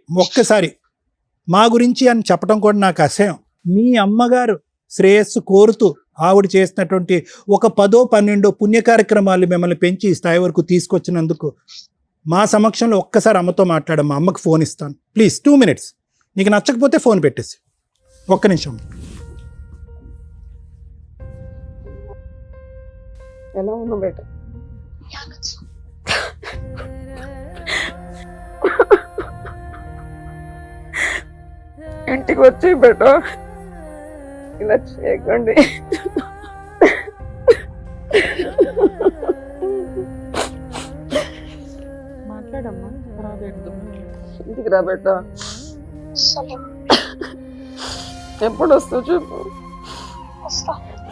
మా గురించి అని చెప్పడం కూడా నాకు అసహ్యం. మీ అమ్మగారు శ్రేయస్సు కోరుతూ ఆవిడ చేసినటువంటి ఒక 10-12 పుణ్య కార్యక్రమాలు మిమ్మల్ని పెంచి ఈ స్థాయి వరకు తీసుకొచ్చినందుకు మా సమక్షంలో ఒక్కసారి అమ్మతో మాట్లాడమ్మా. అమ్మకి ఫోన్ ఇస్తాను ప్లీజ్, 2 minutes. నీకు నచ్చకపోతే ఫోన్ పెట్టేసి ఒక్క నిమిషం. ఎలా ఉన్నా బేట? ఇంటికి వచ్చి బేట ఇలా చేయకండి. మాట్లాడమ్మా, ఇంటికి రా బేట. ఎప్పుడు వస్తావు చెప్పు.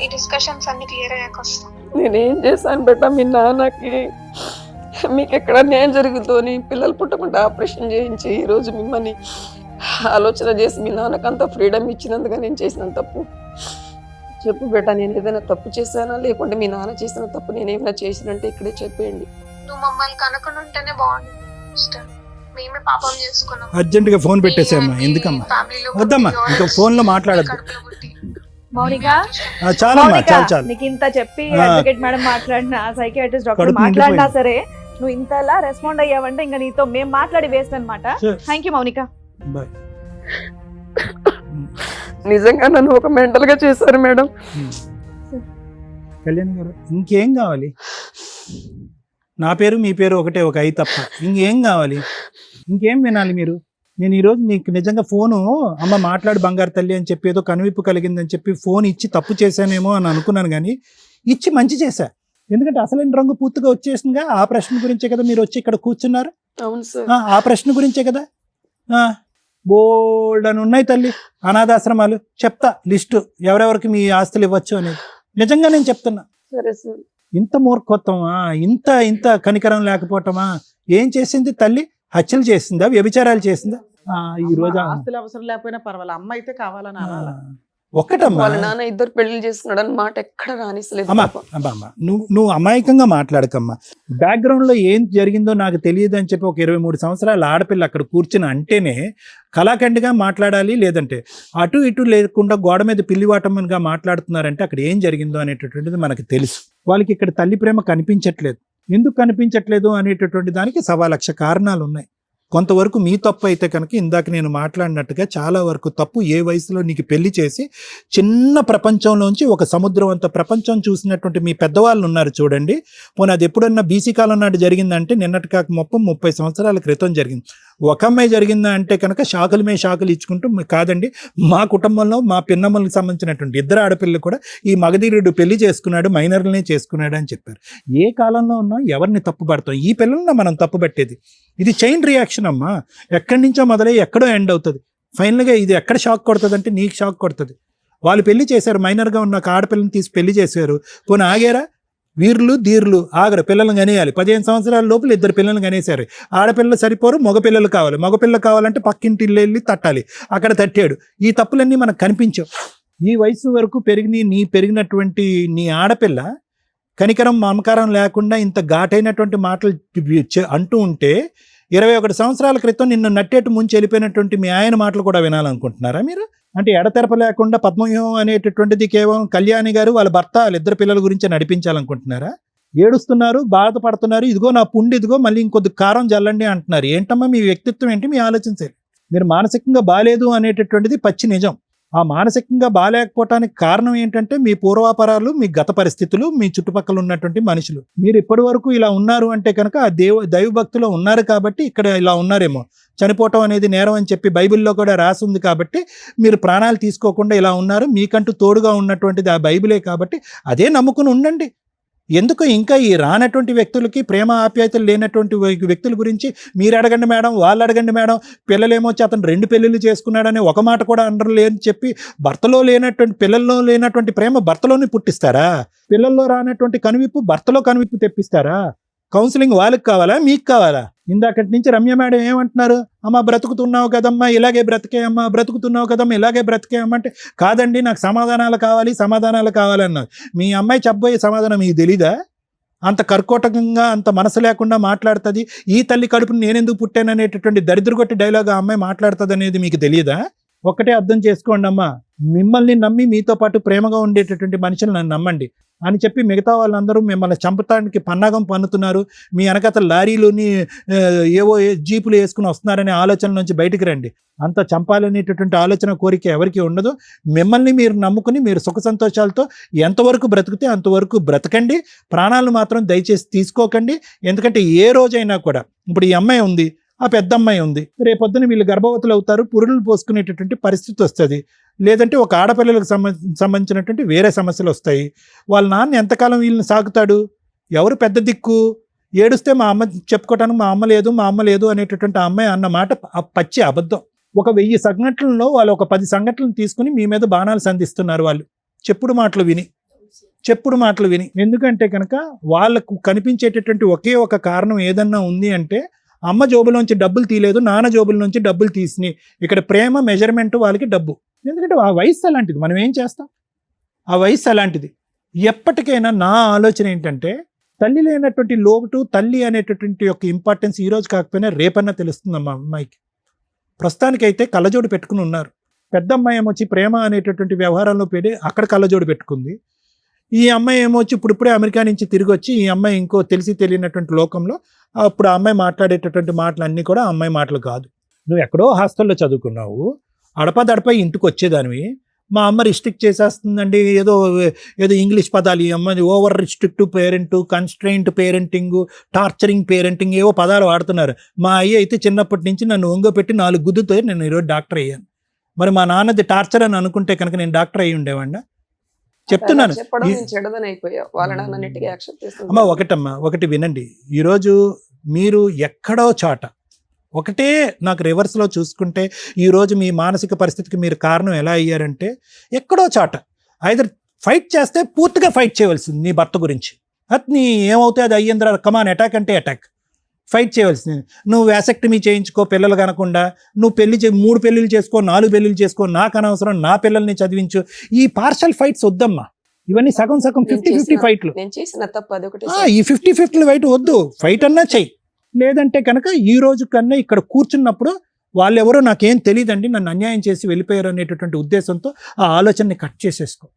ఈ డిస్కషన్స్ అన్ని క్లియర్ అయ్యాక వస్తా. నేనేం చేశాను బేట మీ నాన్నకి? మీకు ఎక్కడ న్యాయం జరుగుతుందని పిల్లలు పుట్టకుండా ఆపరేషన్ చేయించి ఈరోజు మిమ్మల్ని ఆలోచన చేసి మీ నాన్నకంతా ఫ్రీడమ్ ఇచ్చినందుగా నేను చేసిన తప్పు చెప్పు బేటా. నేను ఏదైనా తప్పు చేశానా, లేకుంటే మీ నాన్న చేసిన తప్పు నేనేమైనా చేసినంటే ఇక్కడే చెప్పేయండి. నువ్వు మమ్మల్ని కనుక్కొని ఉంటేనే బాగుంది. మేమే పాపం చేసుకున్నాం. అర్జెంట్ గా ఫోన్ పెట్టేసామ్మా. ఎందుకమ్మా? వద్దమ్మా, ఇంకా ఫోన్ లో మాట్లాడద్దు. మౌనిక, చాలమ్మా, చాలు. నీకు ఇంత చెప్పి అడ్వకేట్ మేడం మాట్లాడినా, సైకియాట్రిస్ట్ డాక్టర్ మాట్లాడినా సరే నువ్వు ఇంతలా రెస్పాండ్ అయ్యావంటే ఇంకా నీతో మేము మాట్లాడి వేస్ట్ అనమాట. Thank you Mounika. బాయ్. నిజంగా నన్ను ఒక మెంటల్ గా చేశారు మేడం. కళ్యాణ్ గారు ఇంకేం కావాలి? నా పేరు మీ పేరు ఒకటే, ఒక ఐ తప్ప ఇంకేం కావాలి? ఇంకేం వినాలి మీరు? నేను ఈరోజు నీకు నిజంగా ఫోను అమ్మ మాట్లాడు బంగారు తల్లి అని చెప్పి ఏదో కనువిప్పు కలిగిందని చెప్పి ఫోన్ ఇచ్చి తప్పు చేశానేమో అని అనుకున్నాను, కానీ ఇచ్చి మంచి చేశా. ఎందుకంటే అసలైన రంగు పూర్తిగా వచ్చేసిందిగా. ఆ ప్రశ్న గురించే కదా మీరు వచ్చి ఇక్కడ కూర్చున్నారు. అవును సార్. ఆ ప్రశ్న గురించే కదా. బోల్డ్ అని ఉన్నాయి తల్లి అనాథాశ్రమాలు. చెప్తా లిస్టు ఎవరెవరికి మీ ఆస్తులు ఇవ్వచ్చు అనేది. నిజంగా నేను చెప్తున్నా. సరే సార్. ఇంత మూర్ఖత్వమా, ఇంత ఇంత కనికరం లేకపోవటమా? ఏం చేసింది తల్లి? హత్యలు చేసిందా, వ్యభిచారాలు చేసిందా? ఈ రోజు ఆస్తులు అవసరం లేకపోయినా పర్వాలేదు, అమ్మ అయితే కావాలని అనాలా? ఒక్కటమ్మా, వాళ్ళ నాన్న 2 పెళ్లి చేసుకున్నాడు అని మాట ఎక్కడ రానిసలేదు. అమ్మా అమ్మా నువ్వు అమాయకంగా మాట్లాడకమ్మా. బ్యాక్గ్రౌండ్ లో ఏం జరిగిందో నాకు తెలియదు అని చెప్పి ఒక 23 సంవత్సరాల ఆడపిల్ల అక్కడ కూర్చుని అంటేనే కళాఖండిగా మాట్లాడాలి. లేదంటే అటు ఇటు లేకుండా గోడ మీద పిల్లివాటంగా మాట్లాడుతున్నారంటే అక్కడ ఏం జరిగిందో అనేటటువంటిది మనకు తెలుసు. వాళ్ళకి ఇక్కడ తల్లి ప్రేమ కనిపించట్లేదు. ఎందుకు కనిపించట్లేదు అనేటటువంటి దానికి 1,00,000 కారణాలు ఉన్నాయి. కొంతవరకు మీ తప్పు అయితే కనుక ఇందాక నేను మాట్లాడినట్టుగా చాలా వరకు తప్పు. ఏ వయసులో నీకు పెళ్లి చేసి చిన్న ప్రపంచంలోంచి ఒక సముద్రం అంత ప్రపంచం చూసినటువంటి మీ పెద్దవాళ్ళు ఉన్నారు చూడండి. పోనీ అది ఎప్పుడన్నా బీసీ కాలం నాటి జరిగిందంటే నిన్నటి కాక 30 సంవత్సరాల క్రితం జరిగింది. ఒక అమ్మాయి జరిగిందా అంటే కనుక షాకులు మీద షాకులు ఇచ్చుకుంటూ కాదండి, మా కుటుంబంలో మా పిన్నమ్మలకు సంబంధించినటువంటి 2 ఆడపిల్లలు కూడా ఈ మగధీరుడు పెళ్లి చేసుకున్నాడు, మైనర్లనే చేసుకున్నాడు అని చెప్పారు. ఏ కాలంలో ఉన్నా ఎవరిని తప్పు పడతాం? ఈ పిల్లల్ని మనం తప్పు పట్టేది. ఇది చైన్ రియాక్షన్ అమ్మా. ఎక్కడి నుంచో మొదలై ఎక్కడో ఎండ్ అవుతుంది. ఫైనల్గా ఇది ఎక్కడ షాక్ కొడుతుంది అంటే నీకు షాక్ కొడుతుంది. వాళ్ళు పెళ్లి చేశారు, మైనర్గా ఉన్న ఒక ఆడపిల్లని తీసి పెళ్లి చేశారు. పోనీ ఆగారా? వీరులు ధీరులు ఆగరు, పిల్లలను కనేయాలి. 15 సంవత్సరాల లోపల 2 పిల్లలను కనేశారు. ఆడపిల్లలు సరిపోరు, మగపిల్లలు కావాలి. మగపిల్లలు కావాలంటే పక్కింటి ఇల్లు వెళ్ళి తట్టాలి, అక్కడ తట్టాడు. ఈ తప్పులన్నీ మనకు కనిపించవు. ఈ వయసు వరకు పెరిగినటువంటి నీ ఆడపిల్ల కనికరం మమకారం లేకుండా ఇంత ఘాటైనటువంటి మాటలు అంటూ ఉంటే 21 సంవత్సరాల క్రితం నిన్ను నట్టేట్టు ముంచి వెళ్ళిపోయినటువంటి మీ ఆయన మాటలు కూడా వినాలనుకుంటున్నారా మీరు? అంటే ఎడతెరప లేకుండా పద్మవ్యూహం అనేటటువంటిది కేవలం కళ్యాణి గారు వాళ్ళ భర్త 2 పిల్లల గురించి నడిపించాలనుకుంటున్నారా? ఏడుస్తున్నారు, బాధపడుతున్నారు. ఇదిగో నా పుండు, ఇదిగో మళ్ళీ ఇంకొద్ది కారం జల్లండి అంటున్నారు. ఏంటమ్మా మీ వ్యక్తిత్వం ఏంటి? మీ ఆలోచించారు. మీరు మానసికంగా బాలేదు అనేటటువంటిది పచ్చి నిజం. ఆ మానసికంగా బాలేకపోవటానికి కారణం ఏంటంటే మీ పూర్వాపరాలు, మీ గత పరిస్థితులు, మీ చుట్టుపక్కల ఉన్నటువంటి మనుషులు. మీరు ఇప్పటి వరకు ఇలా ఉన్నారు అంటే కనుక ఆ దైవ భక్తిలో ఉన్నారు కాబట్టి ఇక్కడ ఇలా ఉన్నారేమో. చనిపోవటం అనేది నేరం అని చెప్పి బైబిల్లో కూడా రాసి ఉంది కాబట్టి మీరు ప్రాణాలు తీసుకోకుండా ఇలా ఉన్నారు. మీకంటూ తోడుగా ఉన్నటువంటిది ఆ బైబిలే కాబట్టి అదే నమ్ముకుని ఉండండి. ఎందుకు ఇంకా ఈ రానటువంటి వ్యక్తులకి, ప్రేమ ఆప్యాయతలు లేనటువంటి వ్యక్తుల గురించి మీరు అడగండి మేడం, వాళ్ళు అడగండి మేడం. పిల్లలేమొచ్చి అతను 2 పెళ్ళిళ్ళు చేసుకున్నాడని ఒక మాట కూడా అనరు లేని చెప్పి భర్తలో లేనటువంటి, పిల్లల్లో లేనటువంటి ప్రేమ భర్తలోనే పుట్టిస్తారా? పిల్లల్లో రానటువంటి కనువిప్పు భర్తలో కనువిప్పు తెప్పిస్తారా? కౌన్సిలింగ్ వాళ్ళకి కావాలా, మీకు కావాలా? ఇందాకటి నుంచి రమ్య మేడం ఏమంటున్నారు? అమ్మ బ్రతుకుతున్నావు కదమ్మా, ఇలాగే బ్రతికే అమ్మా, బ్రతుకుతున్నావు కదమ్మా, ఇలాగే బ్రతికే అమ్మ అంటే కాదండి నాకు సమాధానాలు కావాలన్నారు. మీ అమ్మాయి చెప్పబోయే సమాధానం మీకు తెలీదా? అంత కర్కోటకంగా, అంత మనసు లేకుండా మాట్లాడుతుంది. ఈ తల్లి కడుపుని నేనెందుకు పుట్టాననేటటువంటి దరిద్రగొట్టి డైలాగ్ ఆ అమ్మాయి మాట్లాడుతుంది అనేది మీకు తెలియదా? ఒక్కటే అర్థం చేసుకోండి అమ్మా, మిమ్మల్ని నమ్మి మీతో పాటు ప్రేమగా ఉండేటటువంటి మనుషులు నన్ను నమ్మండి అని చెప్పి మిగతా వాళ్ళందరూ మిమ్మల్ని చంపటానికి పన్నాగం పన్నుతున్నారు. మీ వెనకత లారీలోని ఏవో జీపులు వేసుకుని వస్తున్నారనే ఆలోచన నుంచి బయటికి రండి. అంత చంపాలనేటటువంటి ఆలోచన, కోరిక ఎవరికి ఉండదు. మిమ్మల్ని మీరు నమ్ముకుని మీరు సుఖ సంతోషాలతో ఎంతవరకు బ్రతికితే అంతవరకు బ్రతకండి. ప్రాణాలు మాత్రం దయచేసి తీసుకోకండి. ఎందుకంటే ఏ రోజైనా కూడా, ఇప్పుడు ఈ అమ్మాయి ఉంది, ఆ పెద్ద అమ్మాయి ఉంది, రేపొద్దున వీళ్ళు గర్భవతులు అవుతారు, పురుళ్ళు పోసుకునేటటువంటి పరిస్థితి వస్తుంది. లేదంటే ఒక ఆడపిల్లలకు సంబంధించినటువంటి వేరే సమస్యలు వస్తాయి. వాళ్ళ నాన్న ఎంతకాలం వీళ్ళని సాగుతాడు? ఎవరు పెద్ద దిక్కు? ఏడుస్తే మా అమ్మ చెప్పుకోవటానికి మా అమ్మ లేదు అనేటటువంటి ఆ అమ్మాయి అన్న మాట పచ్చి అబద్ధం. ఒక 1000 సంఘటనల్లో వాళ్ళు ఒక 10 సంఘటనలు తీసుకుని మీ మీద బాణాలు సంధిస్తున్నారు వాళ్ళు చెప్పుడు మాటలు విని. ఎందుకంటే కనుక వాళ్ళకు కనిపించేటటువంటి ఒకే ఒక కారణం ఏదన్నా ఉంది అంటే అమ్మ జోబులోంచి డబ్బులు తీయలేదు, నాన్న జోబుల నుంచి డబ్బులు తీసినాయి. ఇక్కడ ప్రేమ మెజర్మెంట్ వాళ్ళకి డబ్బు. ఎందుకంటే ఆ వయసు అలాంటిది, మనం ఏం చేస్తాం? ఆ వయసు అలాంటిది. ఎప్పటికైనా నా ఆలోచన ఏంటంటే తల్లి లేనటువంటి లోటు, తల్లి అనేటటువంటి యొక్క ఇంపార్టెన్స్ ఈ రోజు కాకపోయినా రేపన్నా తెలుస్తుంది మా అమ్మాయికి. ప్రస్తుతానికైతే కళ్ళజోడు పెట్టుకుని ఉన్నారు. పెద్ద అమ్మాయి ఏమొచ్చి ప్రేమ అనేటటువంటి వ్యవహారంలో పెట్టి అక్కడ కళ్ళజోడు పెట్టుకుంది. ఈ అమ్మాయి ఏమొచ్చి ఇప్పుడిప్పుడే అమెరికా నుంచి తిరిగి వచ్చి ఈ అమ్మాయి ఇంకో తెలియనటువంటి లోకంలో అప్పుడు ఆ అమ్మాయి మాట్లాడేటటువంటి మాటలన్నీ కూడా ఆ అమ్మాయి మాటలు కాదు. నువ్వు ఎక్కడో హాస్టల్లో చదువుకున్నావు, అడపదడపై ఇంటికి వచ్చేదానివి. మా అమ్మ రిస్ట్రిక్ట్ చేసేస్తుందండి, ఏదో ఏదో ఇంగ్లీష్ పదాలు, ఈ అమ్మది over restrictive parent, constraint parenting, torturing parenting, ఏవో పదాలు వాడుతున్నారు. మా అయ్య అయితే చిన్నప్పటి నుంచి నన్ను ఒంగోపెట్టి 4 గుద్దుతో నేను ఈరోజు డాక్టర్ అయ్యాను. మరి మా నాన్నది టార్చర్ అని అనుకుంటే కనుక నేను డాక్టర్ అయ్యి ఉండేవాడినా? చెప్తున్నాను. చెప్పడం ఈ- నేను చెడదని అయిపోయా, వాళ్ళ నాన్నన్నిటికీ యాక్సెప్ట్ అమ్మ చేస్తాను. ఒకటి వినండి. ఈరోజు మీరు ఎక్కడో చాట ఒకటే నాకు రివర్స్లో చూసుకుంటే ఈరోజు మీ మానసిక పరిస్థితికి మీరు కారణం ఎలా అయ్యారంటే ఎక్కడో చాట ఐదర్ ఫైట్ చేస్తే పూర్తిగా ఫైట్ చేయవలసింది నీ భర్త గురించి. అది ఏమవుతుంది, అది అయ్యిందిరా, కమాన్ అటాక్ అంటే అటాక్, ఫైట్ చేయవలసింది. నువ్వు వ్యాసెక్టమీ చేయించుకో పిల్లలు కనకుండా, నువ్వు 3 పెళ్ళిళ్ళు చేసుకో, 4 పెళ్ళిళ్ళు చేసుకో, నాకు అనవసరం, నా పిల్లల్ని చదివించు. ఈ పార్షల్ ఫైట్స్ వద్దమ్మా, ఇవన్నీ సగం 50-50 ఫైట్లు. నేను చేసిన తప్పు అదొకటి. ఈ 50-50 ఫైట్ వద్దు, ఫైట్ అన్నా చెయ్యి. లేదంటే కనుక ఈ రోజు కన్నా ఇక్కడ కూర్చున్నప్పుడు వాళ్ళెవరో నాకేం తెలియదండి, నన్ను అన్యాయం చేసి వెళ్ళిపోయారు అనేటటువంటి ఉద్దేశంతో ఆ ఆలోచనని కట్ చేసేసుకో.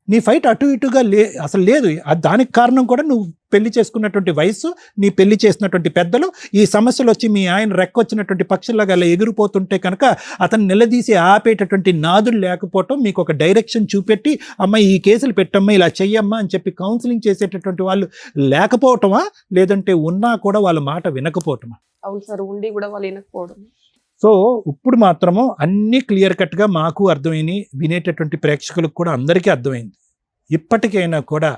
నీ ఫైట్ అటు ఇటుగా అసలు లేదు. దానికి కారణం కూడా నువ్వు పెళ్లి చేసుకున్నటువంటి వయసు, నీ పెళ్లి చేసినటువంటి పెద్దలు, ఈ సమస్యలు వచ్చి మీ ఆయన రెక్కొచ్చినటువంటి పక్షుల్లాగా అలా ఎగిరిపోతుంటే కనుక అతను నిలదీసి ఆపేటటువంటి నాదులు లేకపోవటం, మీకు ఒక డైరెక్షన్ చూపెట్టి అమ్మ ఈ కేసులు పెట్టమ్మా, ఇలా చెయ్యమ్మా అని చెప్పి కౌన్సిలింగ్ చేసేటటువంటి వాళ్ళు లేకపోవటమా, లేదంటే ఉన్నా కూడా వాళ్ళ మాట వినకపోవటమా? అవును సార్, ఉండి కూడా వాళ్ళు వినకపోవడం. సో ఇప్పుడు మాత్రము అన్నీ క్లియర్ కట్గా మాకు అర్థమైంది, వినేటటువంటి ప్రేక్షకులకు కూడా అందరికీ అర్థమైంది. ఇప్పటికైనా కూడా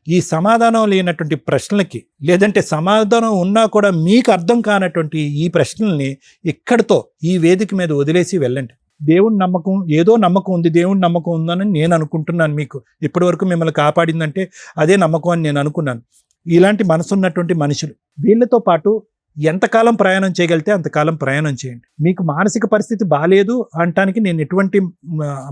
ఈ సమాధానం లేనటువంటి ప్రశ్నలకి, లేదంటే సమాధానం ఉన్నా కూడా మీకు అర్థం కానటువంటి ఈ ప్రశ్నల్ని ఇక్కడితో ఈ వేదిక మీద వదిలేసి వెళ్ళండి. దేవుని నమ్మకం, ఏదో నమ్మకం ఉంది, దేవుని నమ్మకం ఉందని నేను అనుకుంటున్నాను. మీకు ఇప్పటివరకు మిమ్మల్ని కాపాడిందంటే అదే నమ్మకం అని నేను అనుకున్నాను. ఇలాంటి మనసున్నటువంటి మనుషులు, వీళ్ళతో పాటు ఎంతకాలం ప్రయాణం చేయగలిగితే అంతకాలం ప్రయాణం చేయండి. మీకు మానసిక పరిస్థితి బాగాలేదు అనటానికి నేను ఎటువంటి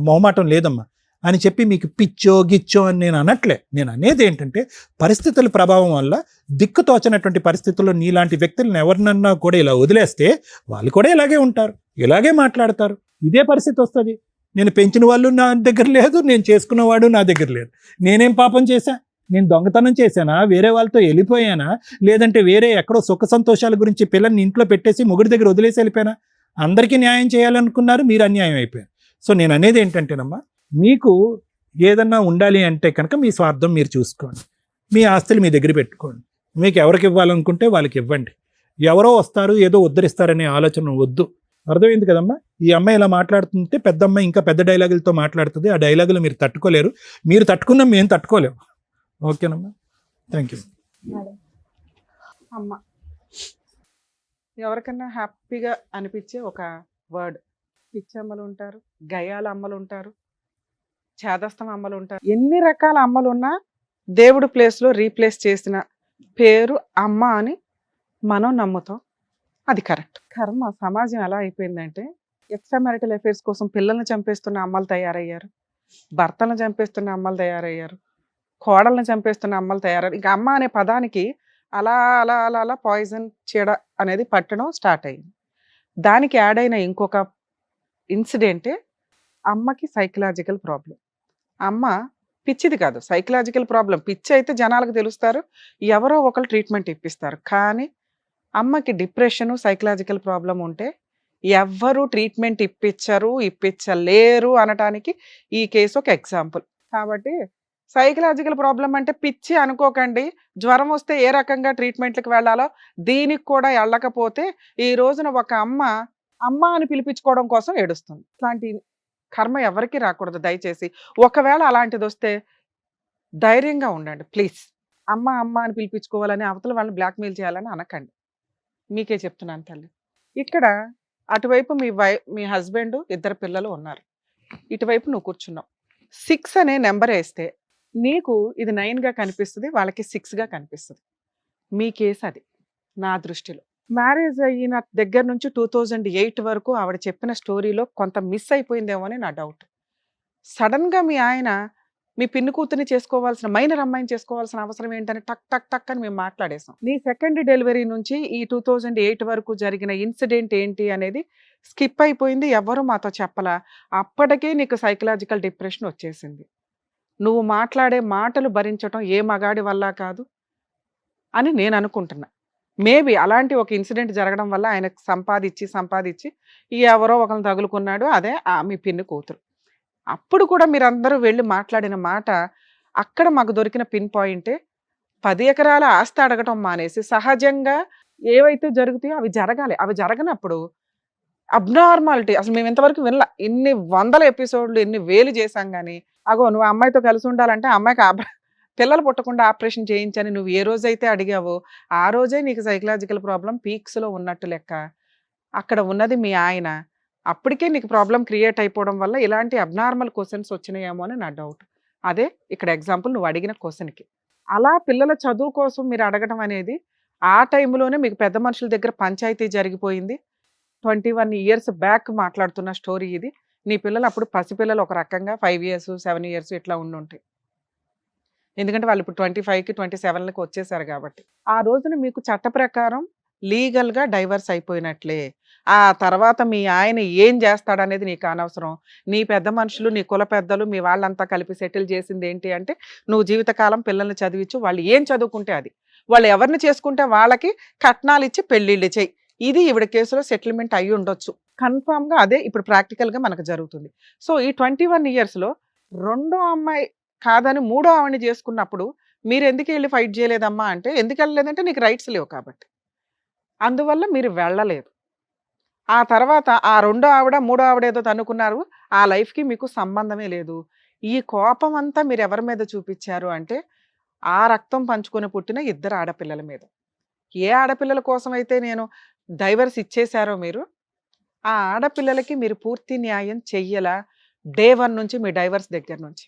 మొహమాటం లేదమ్మా అని చెప్పి మీకు పిచ్చో గిచ్చో అని నేను అనట్లే. నేను అనేది ఏంటంటే పరిస్థితుల ప్రభావం వల్ల దిక్కుతోచనటువంటి పరిస్థితుల్లో నీలాంటి వ్యక్తులను ఎవరినన్నా కూడా ఇలా వదిలేస్తే వాళ్ళు కూడా ఇలాగే ఉంటారు, ఇలాగే మాట్లాడతారు, ఇదే పరిస్థితి వస్తుంది. నేను పెంచిన వాళ్ళు నా దగ్గర లేదు, నేను చేసుకున్నవాడు నా దగ్గర లేదు. నేనేం పాపం చేశా? నేను దొంగతనం చేశానా, వేరే వాళ్ళతో వెళ్ళిపోయానా, లేదంటే వేరే ఎక్కడో సుఖ సంతోషాల గురించి పిల్లల్ని ఇంట్లో పెట్టేసి మొగుడి దగ్గర వదిలేసి వెళ్ళిపోయానా? అందరికీ న్యాయం చేయాలనుకున్నారు, మీరు అన్యాయం అయిపోయారు. సో నేను అనేది ఏంటంటేనమ్మా, మీకు ఏదన్నా ఉండాలి అంటే కనుక మీ స్వార్థం మీరు చూసుకోండి, మీ ఆస్తులు మీ దగ్గర పెట్టుకోండి, మీకు ఎవరికి ఇవ్వాలనుకుంటే వాళ్ళకి ఇవ్వండి. ఎవరో వస్తారు ఏదో ఉద్ధరిస్తారనే ఆలోచన వద్దు. అర్థమైంది కదమ్మా? ఈ అమ్మాయి ఇలా మాట్లాడుతుంటే పెద్ద అమ్మాయి ఇంకా పెద్ద డైలాగులతో మాట్లాడుతుంది. ఆ డైలాగులు మీరు తట్టుకోలేరు, మీరు తట్టుకున్నా మేము తట్టుకోలేము. ఓకేనమ్మా, థ్యాంక్ యూ. అమ్మ ఎవరికన్నా హ్యాపీగా అనిపించే ఒక వర్డ్. పిచ్చి అమ్మలు ఉంటారు, గయాల అమ్మలు ఉంటారు, చేదస్తం అమ్మలు ఉంటారు, ఎన్ని రకాల అమ్మలు ఉన్నా దేవుడు ప్లేస్లో రీప్లేస్ చేసిన పేరు అమ్మ అని మనం నమ్ముతాం. అది కరెక్ట్. కర్మ సమాజం ఎలా అయిపోయిందంటే ఎక్స్ట్రా మ్యారిటల్ అఫైర్స్ కోసం పిల్లల్ని చంపేస్తున్న అమ్మలు తయారయ్యారు, భర్తలను చంపేస్తున్న అమ్మలు తయారయ్యారు, కోడల్ని చంపేస్తున్న అమ్మలు తయారయ్యారు. ఇంకా అమ్మ అనే పదానికి అలా అలా అలా అలా పాయిజన్ చీడ అనేది పట్టడం స్టార్ట్ అయింది. దానికి యాడ్ అయిన ఇంకొక ఇన్సిడెంటే అమ్మకి సైకలాజికల్ ప్రాబ్లం. అమ్మ పిచ్చిది కాదు, సైకలాజికల్ ప్రాబ్లం. పిచ్చి అయితే జనాలకు తెలుస్తారు, ఎవరో ఒకరు ట్రీట్మెంట్ ఇప్పిస్తారు. కానీ అమ్మకి డిప్రెషన్, సైకలాజికల్ ప్రాబ్లం ఉంటే ఎవ్వరూ ట్రీట్మెంట్ ఇప్పించలేరు అనటానికి ఈ కేసు ఒక ఎగ్జాంపుల్. కాబట్టి సైకలాజికల్ ప్రాబ్లం అంటే పిచ్చి అనుకోకండి. జ్వరం వస్తే ఏ రకంగా ట్రీట్మెంట్లకు వెళ్ళాలో దీనికి కూడా వెళ్ళకపోతే ఈ రోజున ఒక అమ్మ అని పిలిపించుకోవడం కోసం ఏడుస్తుంది. ఇట్లాంటి కర్మ ఎవరికి రాకూడదు దయచేసి. ఒకవేళ అలాంటిది వస్తే ధైర్యంగా ఉండండి ప్లీజ్. అమ్మ అని పిలిపించుకోవాలని అవతల వాళ్ళని బ్లాక్మెయిల్ చేయాలని అనకండి. మీకే చెప్తున్నాను తల్లి. ఇక్కడ అటువైపు మీ హస్బెండ్, 2 పిల్లలు ఉన్నారు, ఇటువైపు నువ్వు కూర్చున్నావు. 6 అనే నెంబర్ వేస్తే నీకు ఇది 9గా కనిపిస్తుంది, వాళ్ళకి 6గా కనిపిస్తుంది. మీ కేసు అది నా దృష్టిలో. మ్యారేజ్ అయిన దగ్గర నుంచి 2008 వరకు ఆవిడ చెప్పిన స్టోరీలో కొంత మిస్ అయిపోయిందేమో అని నా డౌట్. సడన్గా మీ ఆయన మీ పిన్ని కూతుర్ని చేసుకోవాల్సిన, మైనర్ అమ్మాయిని చేసుకోవాల్సిన అవసరం ఏంటని టక్ టక్ టక్ అని మేము మాట్లాడేసాం. నీ సెకండ్ డెలివరీ నుంచి ఈ 2008 వరకు జరిగిన ఇన్సిడెంట్ ఏంటి అనేది స్కిప్ అయిపోయింది, ఎవరు మాతో చెప్పలా. అప్పటికే నీకు సైకలాజికల్ డిప్రెషన్ వచ్చేసింది. నువ్వు మాట్లాడే మాటలు భరించటం ఏ మగాడి వల్ల కాదు అని నేను అనుకుంటున్నా. మేబీ అలాంటి ఒక ఇన్సిడెంట్ జరగడం వల్ల ఆయనకు సంపాదించి ఎవరో ఒకరిని తగులుకున్నాడు, అదే మీ పిన్ని కూతురు. అప్పుడు కూడా మీరందరూ వెళ్ళి మాట్లాడిన మాట అక్కడ మాకు దొరికిన పిన్ పాయింటే 10 ఎకరాల ఆస్తి అడగటం మానేసి సహజంగా ఏవైతే జరుగుతాయో అవి జరగాలి. అవి జరగనప్పుడు అబ్నార్మాలిటీ అసలు మేము ఇంతవరకు వినలా. ఇన్ని వందల ఎపిసోడ్‌లు ఎన్ని వేలు చేశాం గానీ, అగో నువ్వు ఆ అమ్మాయితో కలిసి ఉండాలంటే ఆ అమ్మాయికి పిల్లలు పుట్టకుండా ఆపరేషన్ చేయించని నువ్వు ఏ రోజైతే అడిగావో, ఆ రోజే నీకు సైకలాజికల్ ప్రాబ్లమ్ పీక్స్‌లో ఉన్నట్టు లెక్క. అక్కడ ఉన్నది మీ ఆయన. అప్పటికే నీకు ప్రాబ్లమ్ క్రియేట్ అయిపోవడం వల్ల ఇలాంటి అబ్నార్మల్ క్వెషన్స్ వచ్చినాయేమో అని నా డౌట్. అదే ఇక్కడ ఎగ్జాంపుల్ నువ్వు అడిగిన క్వెషన్‌కి. అలా పిల్లల చదువు కోసం మీరు అడగడం అనేది, ఆ టైంలోనే మీకు పెద్ద మనుషుల దగ్గర పంచాయతీ జరిగిపోయింది. 21 ఇయర్స్ బ్యాక్ మాట్లాడుతున్న స్టోరీ ఇది. నీ పిల్లలు అప్పుడు పసిపిల్లలు ఒక రకంగా 5 ఇయర్స్, 7 ఇయర్స్ ఇట్లా ఉండుంటాయి. ఎందుకంటే వాళ్ళు ఇప్పుడు 25కి, 27కి వచ్చేసారు కాబట్టి. ఆ రోజున మీకు చట్ట ప్రకారం లీగల్‌గా డైవర్స్ అయిపోయినట్లే. ఆ తర్వాత మీ ఆయన ఏం చేస్తాడనేది నీకు అనవసరం. నీ పెద్ద మనుషులు, నీ కుల పెద్దలు, మీ వాళ్ళంతా కలిపి సెటిల్ చేసింది ఏంటి అంటే, నువ్వు జీవితకాలం పిల్లల్ని చదివించు. వాళ్ళు ఏం చదువుకుంటే అది. వాళ్ళు ఎవరిని చేసుకుంటే వాళ్ళకి కట్నాలిచ్చి పెళ్ళిళ్ళు చెయ్యి. ఇది ఈవిడ కేసులో సెటిల్మెంట్ అయ్యి ఉండొచ్చు. కన్ఫర్మ్‌గా అదే ఇప్పుడు ప్రాక్టికల్‌గా మనకు జరుగుతుంది. సో, ఈ 21 ఇయర్స్‌లో రెండో అమ్మాయి కాదని మూడో ఆవిడని చేసుకున్నప్పుడు మీరెందుకు ఎళ్లి ఫైట్ చేయలేదమ్మా అంటే, ఎందుకెళ్ళలేదంటే నీకు రైట్స్ లేవు కాబట్టి. అందువల్ల మీరు వెళ్ళలేదు. ఆ తర్వాత ఆ రెండో ఆవిడ, మూడో ఆవిడ ఏదో తన్నుకున్నారు. ఆ లైఫ్‌కి మీకు సంబంధమే లేదు. ఈ కోపం అంతా మీరెవరి మీద చూపిచ్చారు అంటే, ఆ రక్తం పంచుకొని పుట్టిన ఇద్దరు ఆడపిల్లల మీద. ఏ ఆడపిల్లల కోసమైతే నేను డైవర్స్ ఇచ్చేశారో మీరు, ఆ ఆడపిల్లలకి మీరు పూర్తి న్యాయం చెయ్యలా డే 1 నుంచి మీ డైవర్స్ దగ్గర నుంచి.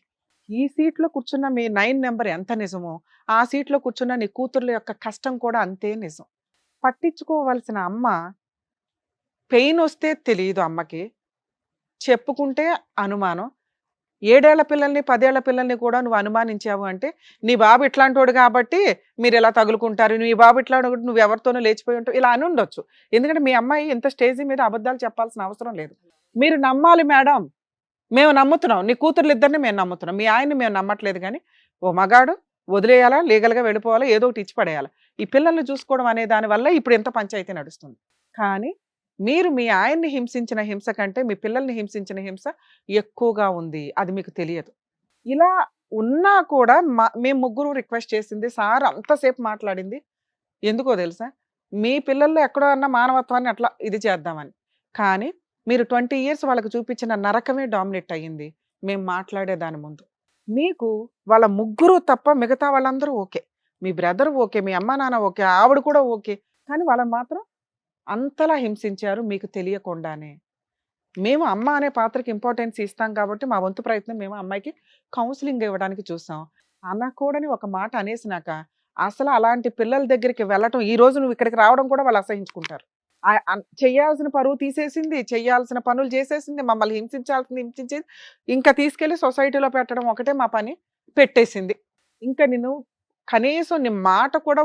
ఈ సీట్‌లో కూర్చున్న మీ 9 నంబర్ ఎంత నిజమో, ఆ సీట్‌లో కూర్చున్న నీ కూతుర్ల యొక్క కష్టం కూడా అంతే నిజం. పట్టించుకోవాల్సిన అమ్మ పెయినొస్తే తెలీదు అమ్మకి. చెప్పుకుంటే అనుమానం. 7 ఏళ్ల పిల్లల్ని, 10 ఏళ్ల పిల్లల్ని కూడా నువ్వు అనుమానించావు అంటే, నీ బాబు ఇట్లాంటోడు కాబట్టి మీరిలా తగులుకుంటారు. నీ బాబు ఇట్లాంటోడు నువ్వెవరితోనో లేచిపోయి ఉంటావు. ఇలా అనుండొచ్చు. ఎందుకంటే మీ అమ్మాయి ఇంత స్టేజి మీద అబద్ధాలు చెప్పాల్సిన అవసరం లేదు. మీరు నమ్మాలి మేడం. మేము నమ్ముతున్నాం. నీ కూతుర్లిద్దరిని మేము నమ్ముతున్నాం. మీ ఆయన్ని మేము నమ్మట్లేదు గానీ, ఓ మగాడు వదిలేయాలా, లీగల్‌గా వెళ్ళిపోవాలా, ఏదో ఒకటి ఇచ్చి పడేయాల. ఈ పిల్లల్ని చూసుకోవడం అనే దాని వల్ల ఇప్పుడు ఇంత పంచాయతీ నడుస్తుంది. కానీ మీరు మీ ఆయన్ని హింసించిన హింస కంటే మీ పిల్లల్ని హింసించిన హింస ఎక్కువగా ఉంది. అది మీకు తెలియదు. ఇలా ఉన్నా కూడా మేము ముగ్గురు రిక్వెస్ట్ చేసింది సార్ అంతసేపు మాట్లాడింది ఎందుకో తెలుసా? మీ పిల్లల్లో ఎక్కడో అన్న మానవత్వాన్ని అట్లా ఇది చేద్దామని. కానీ మీరు 20 ఇయర్స్ వాళ్ళకి చూపించిన నరకమే డామినేట్ అయ్యింది. మేము మాట్లాడే దాని ముందు. మీకు వాళ్ళ ముగ్గురు తప్ప మిగతా వాళ్ళందరూ ఓకే. మీ బ్రదర్ ఓకే. మీ అమ్మ నాన్న ఓకే. ఆవిడ కూడా ఓకే. కానీ వాళ్ళని మాత్రం అంతలా హింసించారు మీకు తెలియకుండానే. మేము అమ్మ అనే పాత్రకి ఇంపార్టెన్స్ ఇస్తాం కాబట్టి మా వంతు ప్రయత్నం మేము అమ్మాయికి కౌన్సిలింగ్ ఇవ్వడానికి చూసాం. అనకూడని ఒక మాట అనేసినాక అసలు అలాంటి పిల్లల దగ్గరికి వెళ్ళటం ఈ రోజు నువ్వు ఇక్కడికి రావడం కూడా వాళ్ళు అసహించుకుంటారు. చెయ్యాల్సిన పరువు తీసేసింది, చెయ్యాల్సిన పనులు చేసేసింది, మమ్మల్ని హింసించాల్సింది హింసించేది, ఇంకా తీసుకెళ్లి సొసైటీలో పెట్టడం ఒకటే మా పని పెట్టేసింది. ఇంకా నిన్ను కనీసం నీ మాట కూడా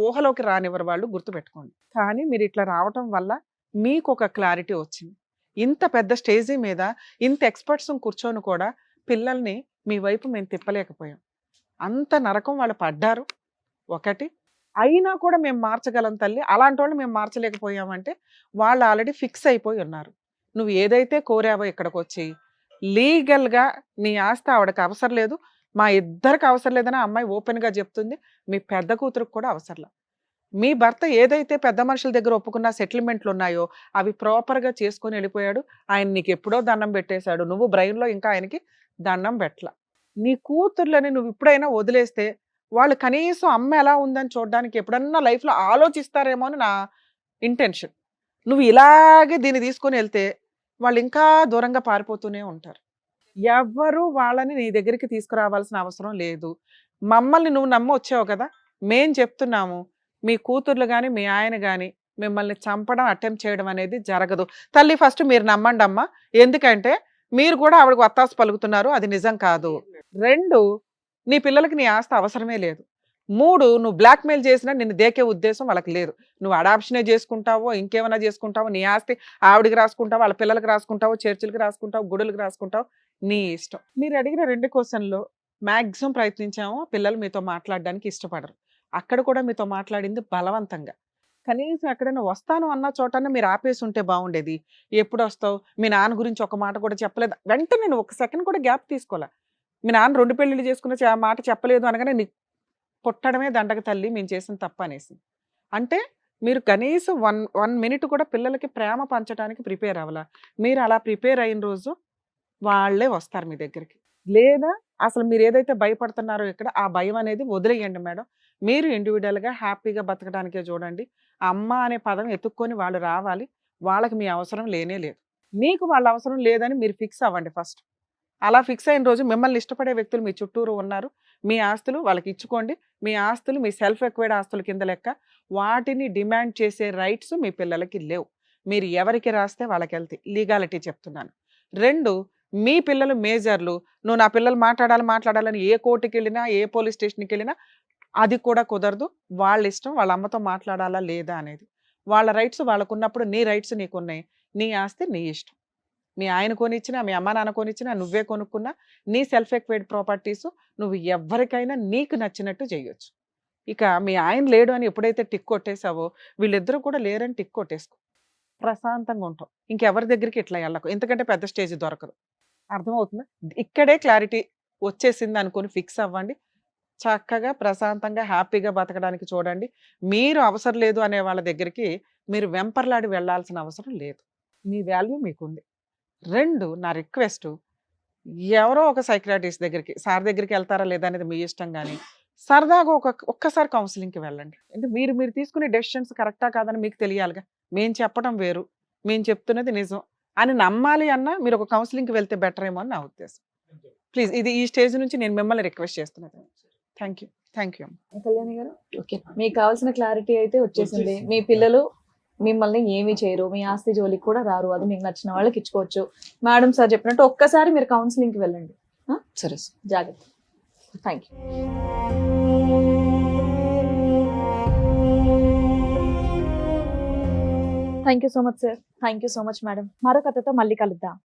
ఊహలోకి రానివ్వరు వాళ్ళు గుర్తుపెట్టుకోండి. కానీ మీరు ఇట్లా రావటం వల్ల మీకు ఒక క్లారిటీ వచ్చింది. ఇంత పెద్ద స్టేజీ మీద ఇంత ఎక్స్పర్ట్స్ కూర్చొని కూడా పిల్లల్ని మీ వైపు మేము తిప్పలేకపోయాం. అంత నరకం వాళ్ళు పడ్డారు ఒకటి. అయినా కూడా మేము మార్చగలం తల్లి. అలాంటి వాళ్ళు మేము మార్చలేకపోయామంటే వాళ్ళు ఆల్రెడీ ఫిక్స్ అయిపోయి ఉన్నారు. నువ్వు ఏదైతే కోరావో ఇక్కడికి వచ్చి లీగల్గా నీ ఆస్తి ఆవిడకి అవసరం లేదు, మా ఇద్దరికి అవసరం లేదని ఆ అమ్మాయి ఓపెన్గా చెప్తుంది. మీ పెద్ద కూతురికి కూడా అవసరం. మీ భర్త ఏదైతే పెద్ద మనుషుల దగ్గర ఒప్పుకున్న సెటిల్మెంట్లు ఉన్నాయో అవి ప్రాపర్గా చేసుకొని వెళ్ళిపోయాడు. ఆయన నీకు ఎప్పుడో దండం పెట్టేశాడు. నువ్వు బ్రెయిన్లో ఇంకా ఆయనకి దండం పెట్టల. నీ కూతుర్లని నువ్వు ఇప్పుడైనా వదిలేస్తే వాళ్ళు కనీసం అమ్మ ఎలా ఉందని చూడడానికి ఎప్పుడన్నా లైఫ్లో ఆలోచిస్తారేమో అని నా ఇంటెన్షన్. నువ్వు ఇలాగే దీన్ని తీసుకొని వెళ్తే వాళ్ళు ఇంకా దూరంగా పారిపోతూనే ఉంటారు. ఎవ్వరూ వాళ్ళని నీ దగ్గరికి తీసుకురావాల్సిన అవసరం లేదు. మమ్మల్ని నువ్వు నమ్మి వచ్చావు కదా, మేం చెప్తున్నాము మీ కూతుర్లు కానీ మీ ఆయన కానీ మిమ్మల్ని చంపడం అటెంప్ట్ చేయడం అనేది జరగదు. తల్లి ఫస్ట్ మీరు నమ్మండి అమ్మా. ఎందుకంటే మీరు కూడా ఆవిడకు వత్తాసు పలుకుతున్నారు, అది నిజం కాదు. 2 నీ పిల్లలకి నీ ఆస్తి అవసరమే లేదు. 3 నువ్వు బ్లాక్మెయిల్ చేసినా నిన్ను దేకే ఉద్దేశం వాళ్ళకి లేదు. నువ్వు అడాప్షనే చేసుకుంటావో ఇంకేమైనా చేసుకుంటావో నీ ఆస్తి ఆవిడికి రాసుకుంటావు, వాళ్ళ పిల్లలకి రాసుకుంటావు, చర్చిలకి రాసుకుంటావు, గుడులకు రాసుకుంటావు, నీ ఇష్టం. మీరు అడిగిన 2 క్వశ్చన్లో మ్యాక్సిమం ప్రయత్నించాము. పిల్లలు మీతో మాట్లాడడానికి ఇష్టపడరు. అక్కడ కూడా మీతో మాట్లాడింది బలవంతంగా. కనీసం ఎక్కడైనా వస్తాను అన్న చోటన్నా మీరు ఆపేసి ఉంటే బాగుండేది. ఎప్పుడు వస్తావు, మీ నాన్న గురించి ఒక మాట కూడా చెప్పలేదు, వెంటనే నువ్వు ఒక సెకండ్ కూడా గ్యాప్ తీసుకోలే. మీ నాన్న 2 పెళ్ళిళ్ళు చేసుకున్న మాట చెప్పలేదు అనగానే నీకు పుట్టడమే దండగ తల్లి, మేము చేసిన తప్పు అనేసి. అంటే మీరు కనీసం 1 మినిట్ కూడా పిల్లలకి ప్రేమ పంచడానికి ప్రిపేర్ అవ్వాల. మీరు అలా ప్రిపేర్ అయిన రోజు వాళ్ళే వస్తారు మీ దగ్గరికి. లేదా అసలు మీరు ఏదైతే భయపడుతున్నారో ఇక్కడ ఆ భయం అనేది వదిలేయండి మేడం. మీరు ఇండివిడువల్‌గా హ్యాపీగా బతకడానికే చూడండి. అమ్మ అనే పదం ఎతుక్కొని వాళ్ళు రావాలి. వాళ్ళకి మీ అవసరం లేనే లేదు. మీకు వాళ్ళ అవసరం లేదని మీరు ఫిక్స్ అవ్వండి ఫస్ట్. అలా ఫిక్స్ అయిన రోజు మిమ్మల్ని ఇష్టపడే వ్యక్తులు మీ చుట్టూరు ఉన్నారు. మీ ఆస్తులు వాళ్ళకి ఇచ్చుకోండి. మీ ఆస్తులు మీ సెల్ఫ్ ఎక్వైర్డ్ ఆస్తుల కింద లెక్క. వాటిని డిమాండ్ చేసే రైట్స్ మీ పిల్లలకి లేవు. మీరు ఎవరికి రాస్తే వాళ్ళకెళ్తాయి. లీగాలిటీ చెప్తున్నాను. 2, మీ పిల్లలు మేజర్లు. నువ్వు నా పిల్లలు మాట్లాడాలని ఏ కోర్టుకెళ్ళినా, ఏ పోలీస్ స్టేషన్‌కెళ్ళినా అది కూడా కుదరదు. వాళ్ళ ఇష్టం. వాళ్ళ అమ్మతో మాట్లాడాలా లేదా అనేది. వాళ్ళ రైట్స్ వాళ్ళకున్నప్పుడు నీ రైట్స్ నీకున్నాయి. నీ ఆస్తి నీ ఇష్టం. మీ ఆయన కొనిచ్చినా, మీ అమ్మ నాన్న కొనిచ్చినా, నువ్వే కొనుక్కున్నా నీ సెల్ఫ్ ఎక్వైర్డ్ ప్రాపర్టీస్ నువ్వు ఎవ్వరికైనా నీకు నచ్చినట్టు చేయొచ్చు. ఇక మీ ఆయన లేడు అని ఎప్పుడైతే టిక్ కొట్టేసావో వీళ్ళిద్దరూ కూడా లేరని టిక్ కొట్టేసుకో. ప్రశాంతంగా ఉంటావు. ఇంకెవరి దగ్గరికి ఇట్లా వెళ్ళకు. ఎందుకంటే పెద్ద స్టేజ్ దొరకదు. అర్థమవుతుందా? ఇక్కడే క్లారిటీ వచ్చేసింది అనుకొని ఫిక్స్ అవ్వండి. చక్కగా ప్రశాంతంగా హ్యాపీగా బతకడానికి చూడండి. మీరు అవసరం లేదు అనే వాళ్ళ దగ్గరికి మీరు వెంపర్లాడి వెళ్ళాల్సిన అవసరం లేదు. మీ వాల్యూ మీకుంది. 2, నా రిక్వెస్ట్, ఎవరో ఒక సైకియాట్రిస్ట్ దగ్గరికి, సార్ దగ్గరికి వెళ్తారా లేదా అనేది మీ ఇష్టం కానీ సరదాగా ఒక్కసారి కౌన్సిలింగ్కి వెళ్ళండి. అంటే మీరు తీసుకునే డెసిషన్స్ కరెక్టా కాదని మీకు తెలియాలిగా. మేము చెప్పడం వేరు, మేము చెప్తున్నది నిజం అని నమ్మాలి అన్నా మీరు ఒక కౌన్సిలింగ్కి వెళ్తే బెటర్ ఏమో అని నా ఉద్దేశం. ప్లీజ్ ఇది ఈ స్టేజ్ నుంచి నేను మిమ్మల్ని రిక్వెస్ట్ చేస్తున్నాను. Thank you. కళ్యాణి గారు, ఓకే. మీకు కావాల్సిన క్లారిటీ అయితే వచ్చేసింది. మీ పిల్లలు మిమ్మల్ని ఏమీ చేయరు, మీ ఆస్తి జోలికి కూడా రారు. అది మీకు నచ్చిన వాళ్ళకి ఇచ్చుకోవచ్చు. మేడం సార్ చెప్పినట్టు ఒక్కసారి మీరు కౌన్సిలింగ్కి వెళ్ళండి. సరే. జాగ్రత్త. Thank you. Thank you so much sir. Thank you so much madam. మరో కథతో మళ్ళీ కలుద్దాం.